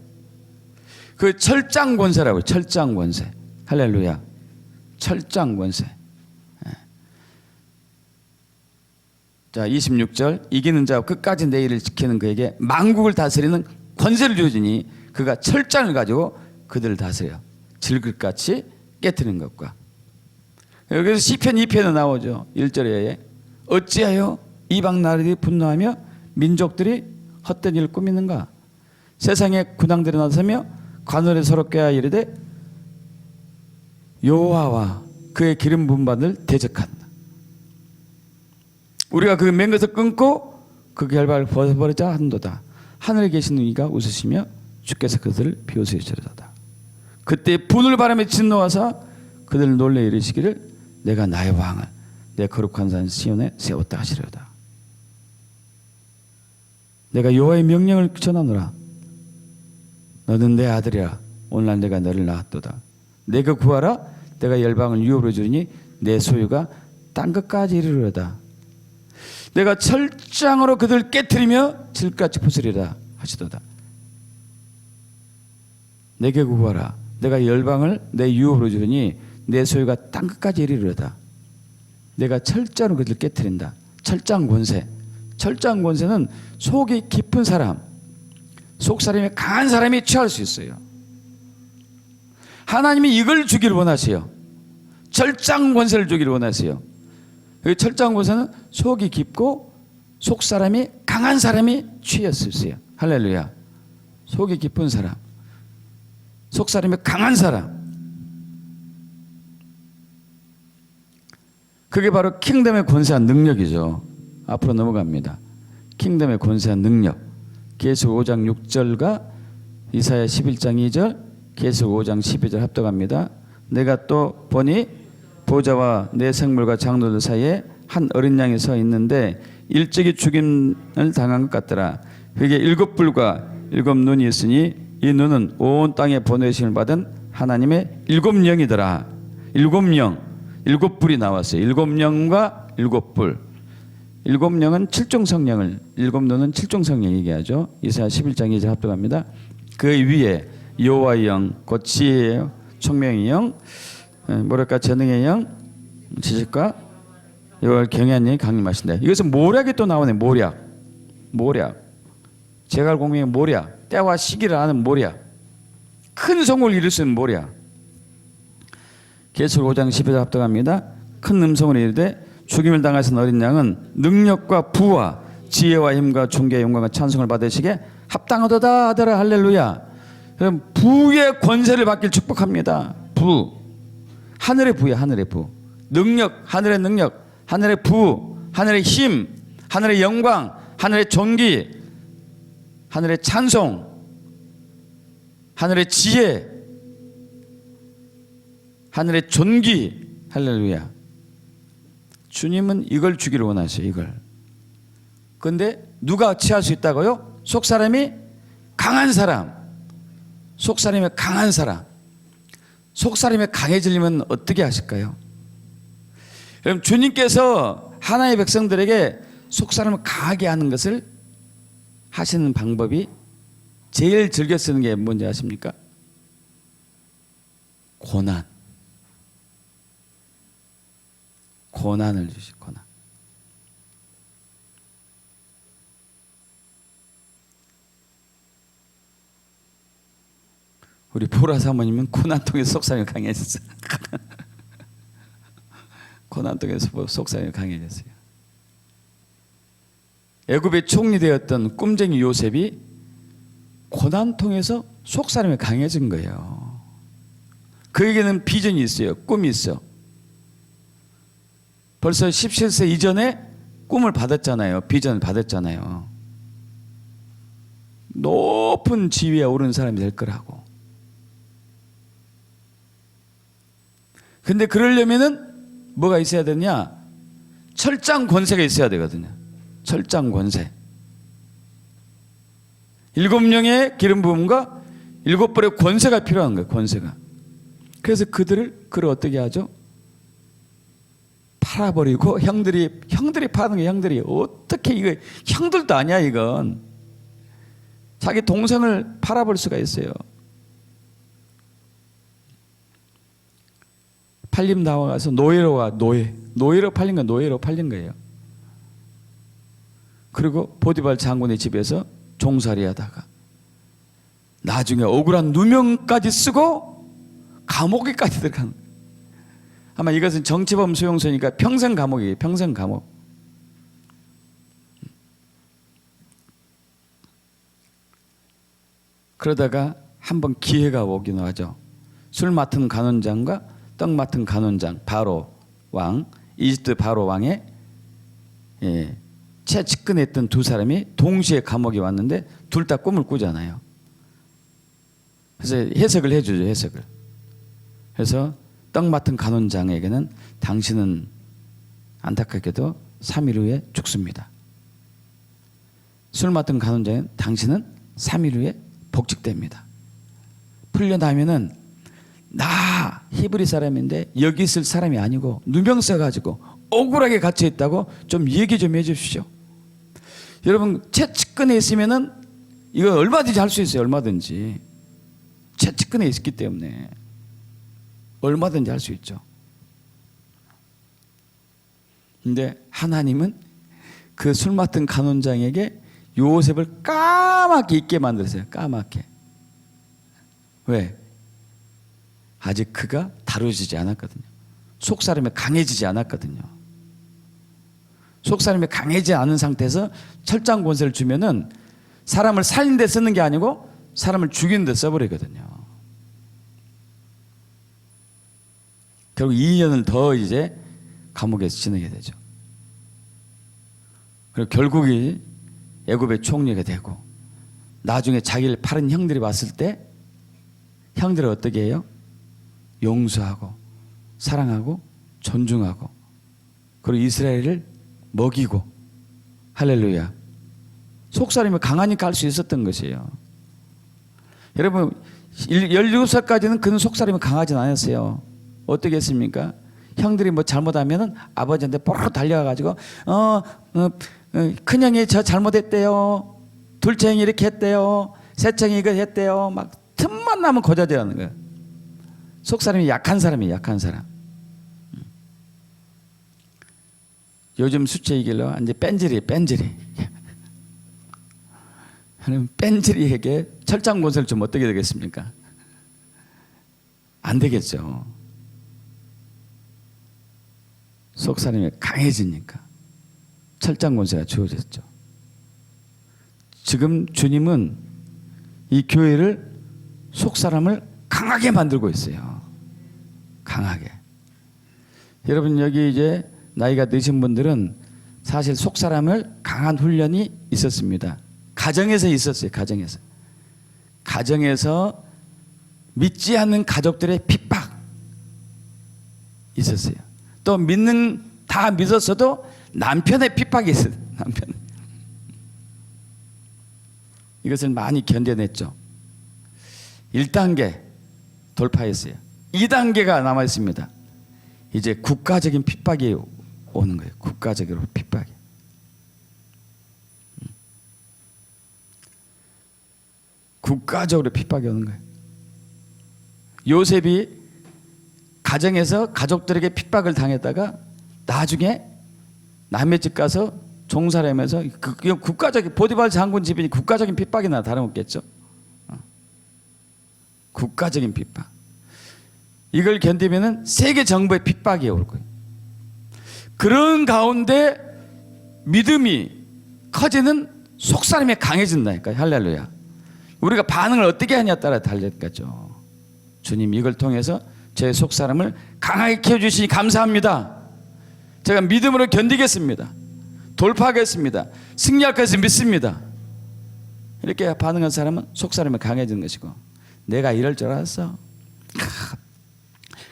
그 철장 권세라고요. 철장 권세. 할렐루야. 철장 권세. 자, 26절. 이기는 자와 끝까지 내 일을 지키는 그에게 만국을 다스리는 권세를 주시니 그가 철장을 가지고 그들을 다스려 질글같이 깨트리는 것과. 여기서 시편 2편에 나오죠. 1절에 어찌하여 이방 나라들이 분노하며 민족들이 헛된 일을 꾸미는가. 세상의 군왕들이 나서며 관원에 서로 꾀하 이르되 여호와와 그의 기름 부은 바를 대적한다. 우리가 그 맨 것을 끊고 그 결박을 벗어버리자 한도다. 하늘에 계신 이가 웃으시며 주께서 그들을 비웃으시리로다. 그때 분을 바람에 진노하사 그들을 놀래 이르시기를 내가 나의 왕을 내 거룩한 산 시온에 세웠다 하시리로다. 내가 여호와의 명령을 전하노라. 너는 내 아들이라. 오늘날 내가 너를 낳았도다. 내가 구하라. 내가 열방을 유업으로 주리니 내 소유가 땅 끝까지 이르리로다. 내가 철장으로 그들 깨트리며 질같이 부수리라 하시도다. 내게 구하라. 내가 열방을 내 유업으로 주리니 내 소유가 땅끝까지 이르리로다. 내가 철저로 그들을 깨뜨린다. 철장 권세. 철장 권세는 속이 깊은 사람, 속 사람이 강한 사람이 취할 수 있어요. 하나님이 이걸 주기를 원하세요. 철장 권세를 주기를 원하세요. 철장 권세는 속이 깊고 속 사람이 강한 사람이 취할 수 있어요. 할렐루야. 속이 깊은 사람, 속 사람이 강한 사람. 그게 바로 킹덤의 권세한 능력이죠. 앞으로 넘어갑니다. 킹덤의 권세한 능력. 계시록 5장 6절과 이사야 11장 2절, 계시록 5장 12절 합독합니다. 내가 또 보니 보좌와 내 생물과 장로들 사이에 한 어린 양이 서 있는데 일찍이 죽임을 당한 것 같더라. 그게 7뿔과 7눈이 있으니 이 눈은 온 땅에 보내심을 받은 하나님의 7영이더라. 7영, 7뿔이 나왔어요. 7영과 7뿔. 7영은 7종 성령을, 7눈은 7종 성령 얘기하죠. 이사야 11장 2절 합독합니다. 그 위에 여호와의 영, 곧 지혜의 영, 총명의 영, 뭐랄까 재능의 영, 지식과 여호와를 경외하는 영이 강림하신다. 이것은 모략이 또 나오네. 모략. 제갈 공명의 모략. 때와 시기를 아는 모략. 큰 성을 이룰 수 있는 모략. 계시록 5장 12절 합독합니다. 큰 음성으로 이르되 죽임을 당하신 어린 양은 능력과 부와 지혜와 힘과 존귀와 영광과 찬송을 받으시게 합당하도다 하더라. 할렐루야. 그럼 부의 권세를 받길 축복합니다. 부. 하늘의 부야. 하늘의 부. 능력. 하늘의 능력. 하늘의 부. 하늘의 힘. 하늘의 영광. 하늘의 존귀. 하늘의 찬송. 하늘의 지혜. 하늘의 존귀. 할렐루야. 주님은 이걸 주기를 원하세요. 이걸. 그런데 누가 취할 수 있다고요? 속사람이 강한 사람. 속사람이 강한 사람. 속사람이 강해지려면 어떻게 하실까요? 그럼 주님께서 하나님의 백성들에게 속사람을 강하게 하는 것을 하시는 방법이 제일 즐겨 쓰는 게 뭔지 아십니까? 고난. 고난을 주시고 고난. 우리 보라 사모님은 고난 통해서 속사람이 강해졌어요. 고난 통해서 속사람이 강해졌어요. 애굽의 총리 되었던 꿈쟁이 요셉이 고난 통해서 속사람이 강해진 거예요. 그에게는 비전이 있어요. 꿈이 있어. 벌써 17세 이전에 꿈을 받았잖아요. 비전을 받았잖아요. 높은 지위에 오른 사람이 될 거라고. 근데 그러려면은 뭐가 있어야 되냐? 철장 권세가 있어야 되거든요. 철장 권세. 7명의 기름 부음과 7벌의 권세가 필요한 거예요. 권세가. 그래서 그를 어떻게 하죠? 팔아버리고 형들이 파는 게 형들이 어떻게 이거 형들도 아니야 이건. 자기 동생을 팔아버릴 수가 있어요. 팔림 나와가서 노예로 팔린 건 노예로 팔린 거예요. 그리고 보디발 장군의 집에서 종살이 하다가 나중에 억울한 누명까지 쓰고 감옥에까지 들어간 거예요. 아마 이것은 정치범 수용소니까 평생 감옥이에요. 평생 감옥. 그러다가 한번 기회가 오긴 하죠. 술 맡은 간원장과 떡 맡은 간원장, 바로 왕, 이집트 바로 왕의 채찍근했던 두 사람이 동시에 감옥에 왔는데 둘 다 꿈을 꾸잖아요. 그래서 해석을 해주죠. 해석을. 그래서 떡 맡은 간원장에게는 당신은 안타깝게도 3일 후에 죽습니다. 술 맡은 간원장은 당신은 3일 후에 복직됩니다. 풀려나면은 나 히브리 사람인데 여기 있을 사람이 아니고 누명 써가지고 억울하게 갇혀 있다고 좀 얘기 좀 해주십시오. 여러분 채찍근에 있으면은 이거 얼마든지 할 수 있어요. 얼마든지. 최측근에 있기 때문에 얼마든지 할 수 있죠. 근데 하나님은 그 술 맡은 간원장에게 요셉을 까맣게 잊게 만들었어요. 까맣게. 왜? 아직 그가 다루어지지 않았거든요. 속사람이 강해지지 않았거든요. 속사람이 강해지지 않은 상태에서 철장 권세를 주면은 사람을 살리는 데 쓰는 게 아니고 사람을 죽이는 데 써버리거든요. 결국 2년을 더 이제 감옥에서 지내게 되죠. 그리고 결국이 애굽의 총리가 되고 나중에 자기를 팔은 형들이 왔을 때 형들을 어떻게 해요? 용서하고 사랑하고 존중하고 그리고 이스라엘을 먹이고 할렐루야. 속사람이 강하니까 할 수 있었던 것이에요. 여러분 17살까지는 그는 속사람이 강하진 않았어요. 어떻게 했습니까? 형들이 뭐 잘못하면은 아버지한테 뽀록 달려가가지고 큰형이 저 잘못했대요. 둘째 형이 이렇게 했대요. 셋째 형이 이거 했대요. 막 틈만 나면 고자질하는 거예요. 속사람이 약한 사람이에요. 약한 사람. 요즘 수채 이길로 이제 뺀질이에요. 뺀질이. 뺀질이에게 철장 권세를 좀 어떻게 되겠습니까? 안 되겠죠. 속사람이 강해지니까 철장 권세가 주어졌죠. 지금 주님은 이 교회를 속사람을 강하게 만들고 있어요. 강하게. 여러분 여기 이제 나이가 드신 분들은 사실 속사람을 강한 훈련이 있었습니다. 가정에서 있었어요. 가정에서. 가정에서 믿지 않는 가족들의 핍박 있었어요. 또 다 믿었어도 남편의 핍박이 있어요. 남편. 이것을 많이 견뎌냈죠. 1단계 돌파했어요. 2단계가 남아 있습니다. 이제 국가적인 핍박이 오는 거예요. 국가적으로 핍박이. 국가적으로 핍박이 오는 거예요. 요셉이 가정에서 가족들에게 핍박을 당했다가 나중에 남의 집 가서 종사를 하면서 국가적인 보디발 장군 집이니 국가적인 핍박이나 다름없겠죠. 국가적인 핍박. 이걸 견디면은 세계 정부의 핍박이 올 거예요. 그런 가운데 믿음이 커지는 속사람이 강해진다니까요. 할렐루야. 우리가 반응을 어떻게 하냐에 따라 달렸겠죠. 주님 이걸 통해서 제 속사람을 강하게 키워주시니 감사합니다. 제가 믿음으로 견디겠습니다. 돌파하겠습니다. 승리할 것을 믿습니다. 이렇게 반응한 사람은 속사람이 강해지는 것이고 내가 이럴 줄 알았어.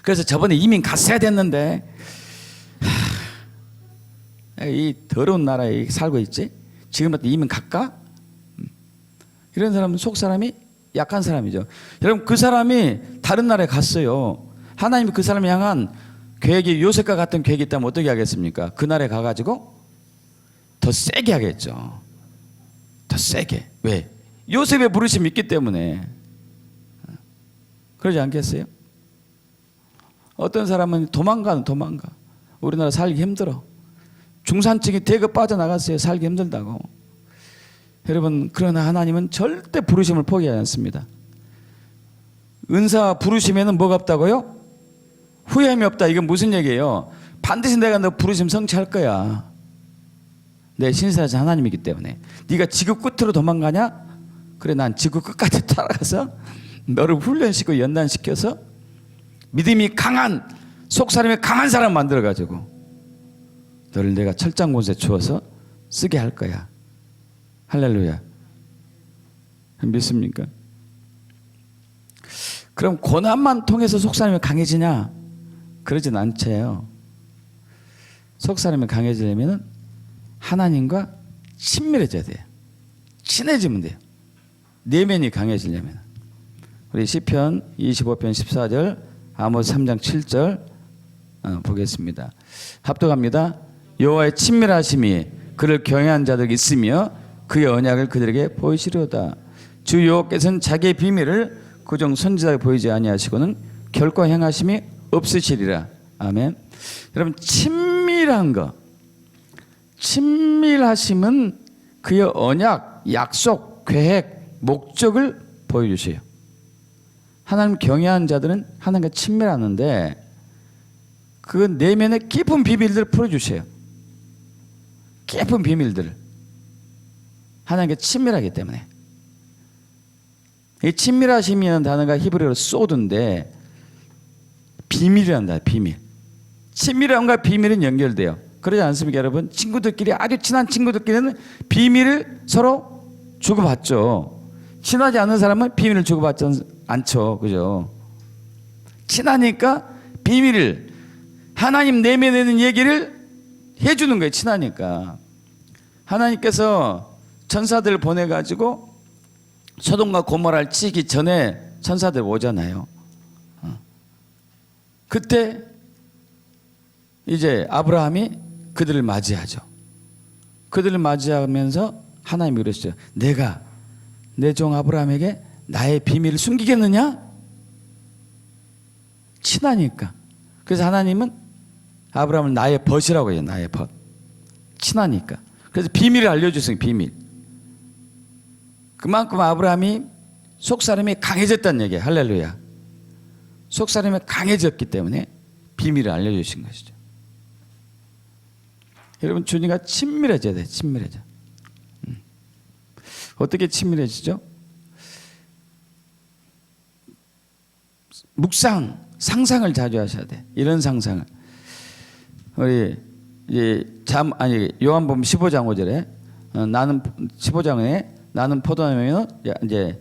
그래서 저번에 이민 갔어야 됐는데 이 더러운 나라에 살고 있지 지금부터 이민 갈까? 이런 사람은 속사람이 약한 사람이죠. 여러분 그 사람이 다른 나라에 갔어요. 하나님이 그 사람을 향한 계획이 요셉과 같은 계획이 있다면 어떻게 하겠습니까? 그 나라에 가가지고 더 세게 하겠죠. 더 세게. 왜? 요셉의 부르심이 있기 때문에. 그러지 않겠어요? 어떤 사람은 도망가. 우리나라 살기 힘들어. 중산층이 대거 빠져나갔어요. 살기 힘들다고. 여러분 그러나 하나님은 절대 부르심을 포기하지 않습니다. 은사 부르심에는 뭐가 없다고요? 후회함이 없다. 이건 무슨 얘기예요? 반드시 내가 너 부르심 성취할 거야. 내 신실하신 하나님이기 때문에. 네가 지구 끝으로 도망가냐? 그래 난 지구 끝까지 따라가서 너를 훈련시키고 연단시켜서 믿음이 강한 속사람이 강한 사람 만들어가지고 너를 내가 철장곤세 주어서 쓰게 할 거야. 할렐루야. 믿습니까? 그럼 고난만 통해서 속사람이 강해지냐? 그러진 않죠. 속사람이 강해지려면 하나님과 친밀해져야 돼요. 친해지면 돼요. 내면이 강해지려면. 우리 시편 25편 14절 아모스 3장 7절 보겠습니다. 합독합니다. 여호와의 친밀하심이 그를 경외한 자들이 있으며 그의 언약을 그들에게 보이시려다. 주 여호와께서는 자기의 비밀을 그종 선지자가 보이지 아니하시고는 결코 행하심이 없으시리라. 아멘. 여러분, 친밀한 거, 친밀하심은 그의 언약, 약속, 계획, 목적을 보여주세요. 하나님 경외하는 자들은 하나님과 친밀하는데 그 내면의 깊은 비밀들을 풀어주세요. 깊은 비밀들을. 하나님과 친밀하기 때문에. 이 친밀하심이라는 단어가 히브리어로 소드인데 비밀이란다. 비밀. 친밀함과 비밀은 연결돼요. 그러지 않습니까, 여러분? 친구들끼리, 아주 친한 친구들끼리는 비밀을 서로 주고받죠. 친하지 않은 사람은 비밀을 주고받지 않죠. 그죠? 친하니까 비밀을, 하나님 내면에 있는 얘기를 해주는 거예요. 친하니까. 하나님께서 천사들을 보내가지고 소돔과 고모라를 치기 전에 천사들 오잖아요. 그때 이제 아브라함이 그들을 맞이하죠. 그들을 맞이하면서 하나님이 그러시죠. 내가 내 종 아브라함에게 나의 비밀을 숨기겠느냐? 친하니까. 그래서 하나님은 아브라함을 나의 벗이라고 해요. 나의 벗. 친하니까. 그래서 비밀을 알려주세요. 비밀. 그만큼 아브라함이 속사람이 강해졌다는 얘기예요. 할렐루야. 속사람이 강해졌기 때문에 비밀을 알려주신 것이죠. 여러분, 주님과 친밀해져야 돼요. 친밀해져. 어떻게 친밀해지죠? 묵상, 상상을 자주 하셔야 돼. 이런 상상을. 우리 요한복음 15장 5절에 나는 15장에 나는 포도나무면 이제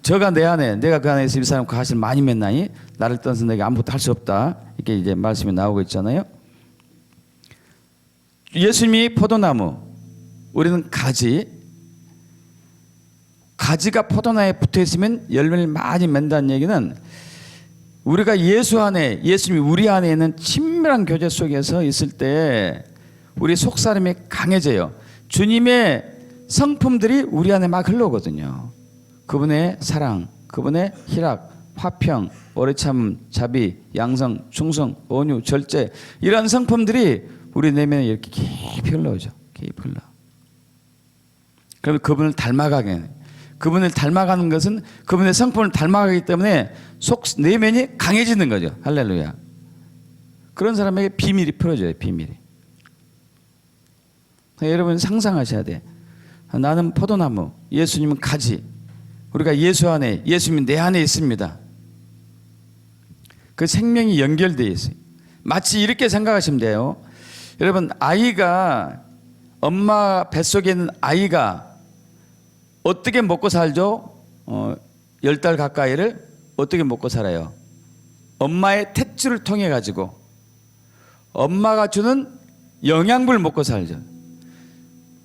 저가 내 안에 내가 그 안에 있으면 이 사람 그 가시를 많이 맺나니 나를 떠나서 내게 아무것도 할 수 없다. 이렇게 이제 말씀이 나오고 있잖아요. 예수님이 포도나무, 우리는 가지. 가지가 포도나무에 붙어 있으면 열매를 많이 맺는다는 얘기는 우리가 예수 안에, 예수님이 우리 안에 있는 친밀한 교제 속에서 있을 때 우리 속사람이 강해져요. 주님의 성품들이 우리 안에 막 흘러오거든요. 그분의 사랑, 그분의 희락, 화평, 오래 참음, 자비, 양성, 충성, 온유, 절제, 이런 성품들이 우리 내면에 이렇게 깊이 흘러오죠. 깊이 흘러. 그러면 그분을 닮아가게 해요. 그분을 닮아가는 것은 그분의 성품을 닮아가기 때문에 속 내면이 강해지는 거죠. 할렐루야. 그런 사람에게 비밀이 풀어져요. 비밀이. 여러분 상상하셔야 돼. 나는 포도나무, 예수님은 가지. 우리가 예수 안에, 예수님이 내 안에 있습니다. 그 생명이 연결되어 있어요. 마치 이렇게 생각하시면 돼요. 여러분, 아이가, 엄마 뱃속에 있는 아이가 어떻게 먹고 살죠? 10달 가까이를 어떻게 먹고 살아요? 엄마의 탯줄을 통해 가지고 엄마가 주는 영양분을 먹고 살죠.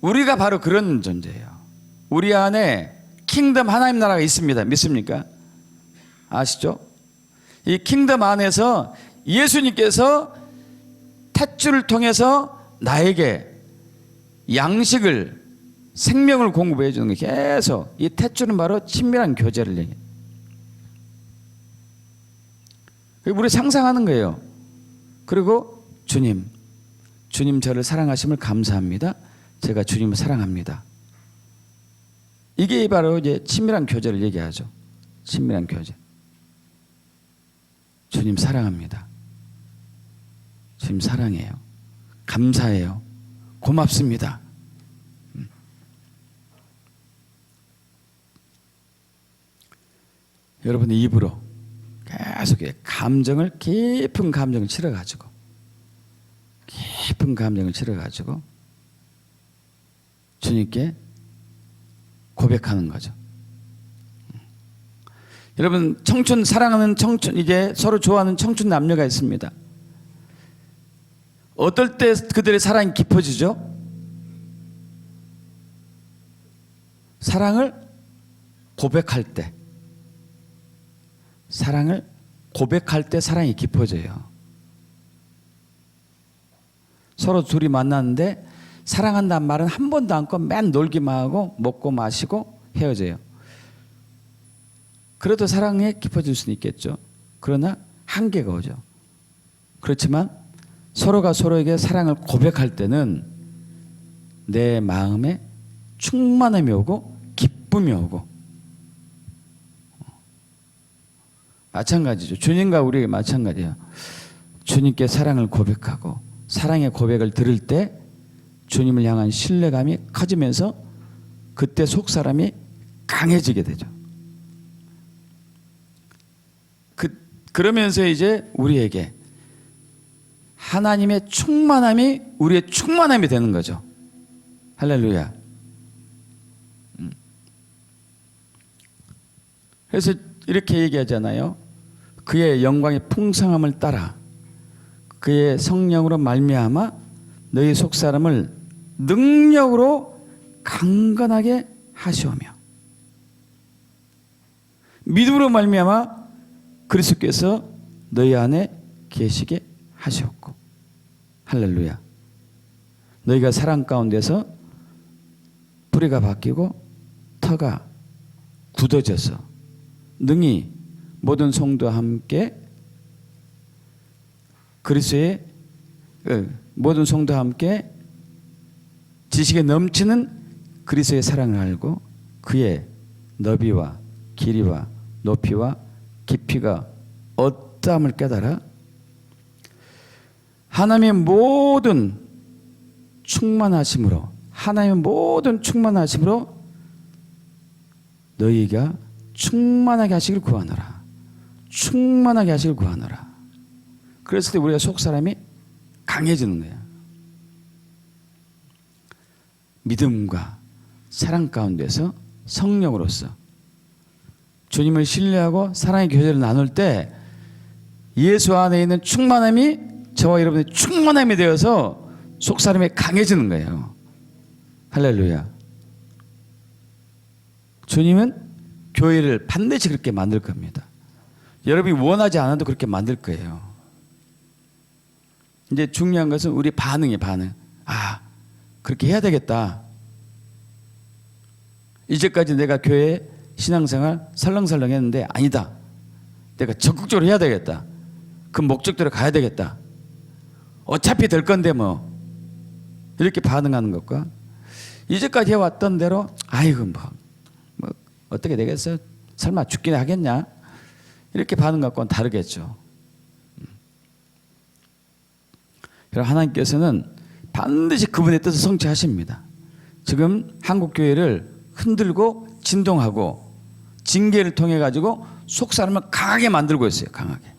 우리가 바로 그런 존재예요. 우리 안에 킹덤 하나님 나라가 있습니다. 믿습니까? 아시죠? 이 킹덤 안에서 예수님께서 탯줄을 통해서 나에게 양식을, 생명을 공급해 주는 게 계속, 이 탯줄은 바로 친밀한 교제를 얘기해요. 우리 상상하는 거예요. 그리고 주님 저를 사랑하심을 감사합니다. 제가 주님을 사랑합니다. 이게 바로 이제 친밀한 교제를 얘기하죠. 친밀한 교제. 주님 사랑합니다. 주님 사랑해요. 감사해요. 고맙습니다. 여러분의 입으로 계속 감정을, 깊은 감정을 실어가지고, 깊은 감정을 실어가지고 주님께 고백하는 거죠. 여러분, 청춘, 사랑하는 청춘, 이제 서로 좋아하는 청춘 남녀가 있습니다. 어떨 때 그들의 사랑이 깊어지죠? 사랑을 고백할 때. 사랑을 고백할 때 사랑이 깊어져요. 서로 둘이 만났는데 사랑한다는 말은 한 번도 안 하고 맨 놀기만 하고 먹고 마시고 헤어져요. 그래도 사랑에 깊어질 수는 있겠죠. 그러나 한계가 오죠. 그렇지만 서로가 서로에게 사랑을 고백할 때는 내 마음에 충만함이 오고 기쁨이 오고, 마찬가지죠. 주님과 우리에게 마찬가지예요. 주님께 사랑을 고백하고 사랑의 고백을 들을 때 주님을 향한 신뢰감이 커지면서 그때 속사람이 강해지게 되죠. 그러면서 이제 우리에게 하나님의 충만함이 우리의 충만함이 되는 거죠. 할렐루야. 그래서 이렇게 얘기하잖아요. 그의 영광의 풍성함을 따라 그의 성령으로 말미암아 너희 속사람을 능력으로 강건하게 하시오며, 믿음으로 말미암아 그리스도께서 너희 안에 계시게 하셨고. 할렐루야. 너희가 사랑 가운데서 뿌리가 바뀌고 터가 굳어져서 능히 모든 성도와 함께 그리스도의 모든 성도와 함께 지식에 넘치는 그리스도의 사랑을 알고 그의 너비와 길이와 높이와 깊이가 어떠함을 깨달아 하나님의 모든 충만하심으로 너희가 충만하게 하시길 구하노라. 충만하게 하시길 구하노라. 그랬을 때 우리가 속사람이 강해지는 거야. 믿음과 사랑 가운데서 성령으로서 주님을 신뢰하고 사랑의 교제를 나눌 때 예수 안에 있는 충만함이 저와 여러분의 충만함이 되어서 속사람이 강해지는 거예요. 할렐루야. 주님은 교회를 반드시 그렇게 만들 겁니다. 여러분이 원하지 않아도 그렇게 만들 거예요. 이제 중요한 것은 우리 반응이에요. 반응. 아, 그렇게 해야 되겠다. 이제까지 내가 교회 신앙생활 설렁설렁 했는데 아니다. 내가 적극적으로 해야 되겠다. 그 목적대로 가야 되겠다. 어차피 될 건데 뭐. 이렇게 반응하는 것과 이제까지 해왔던 대로 아이고 뭐 어떻게 되겠어요? 설마 죽긴 하겠냐? 이렇게 반응 갖고는 다르겠죠. 그럼 하나님께서는 반드시 그분의 뜻을 성취하십니다. 지금 한국교회를 흔들고 진동하고 징계를 통해 가지고 속사람을 강하게 만들고 있어요. 강하게.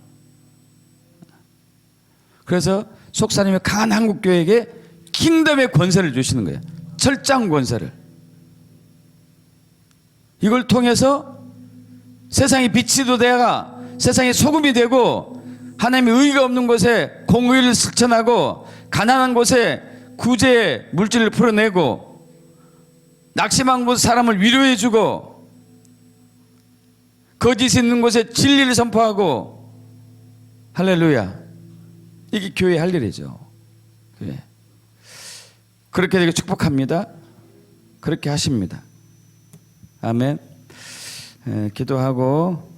그래서 속사람이 강한 한국교회에게 킹덤의 권세를 주시는 거예요. 철장 권세를. 이걸 통해서 세상의 빛이 되어가 세상의 소금이 되고 하나님의 의가 없는 곳에 공의를 실천하고 가난한 곳에 구제의 물질을 풀어내고 낙심한 곳 사람을 위로해주고 거짓이 있는 곳에 진리를 선포하고. 할렐루야. 이게 교회의 할 일이죠. 예. 그렇게 되게 축복합니다. 그렇게 하십니다. 아멘. 기도하고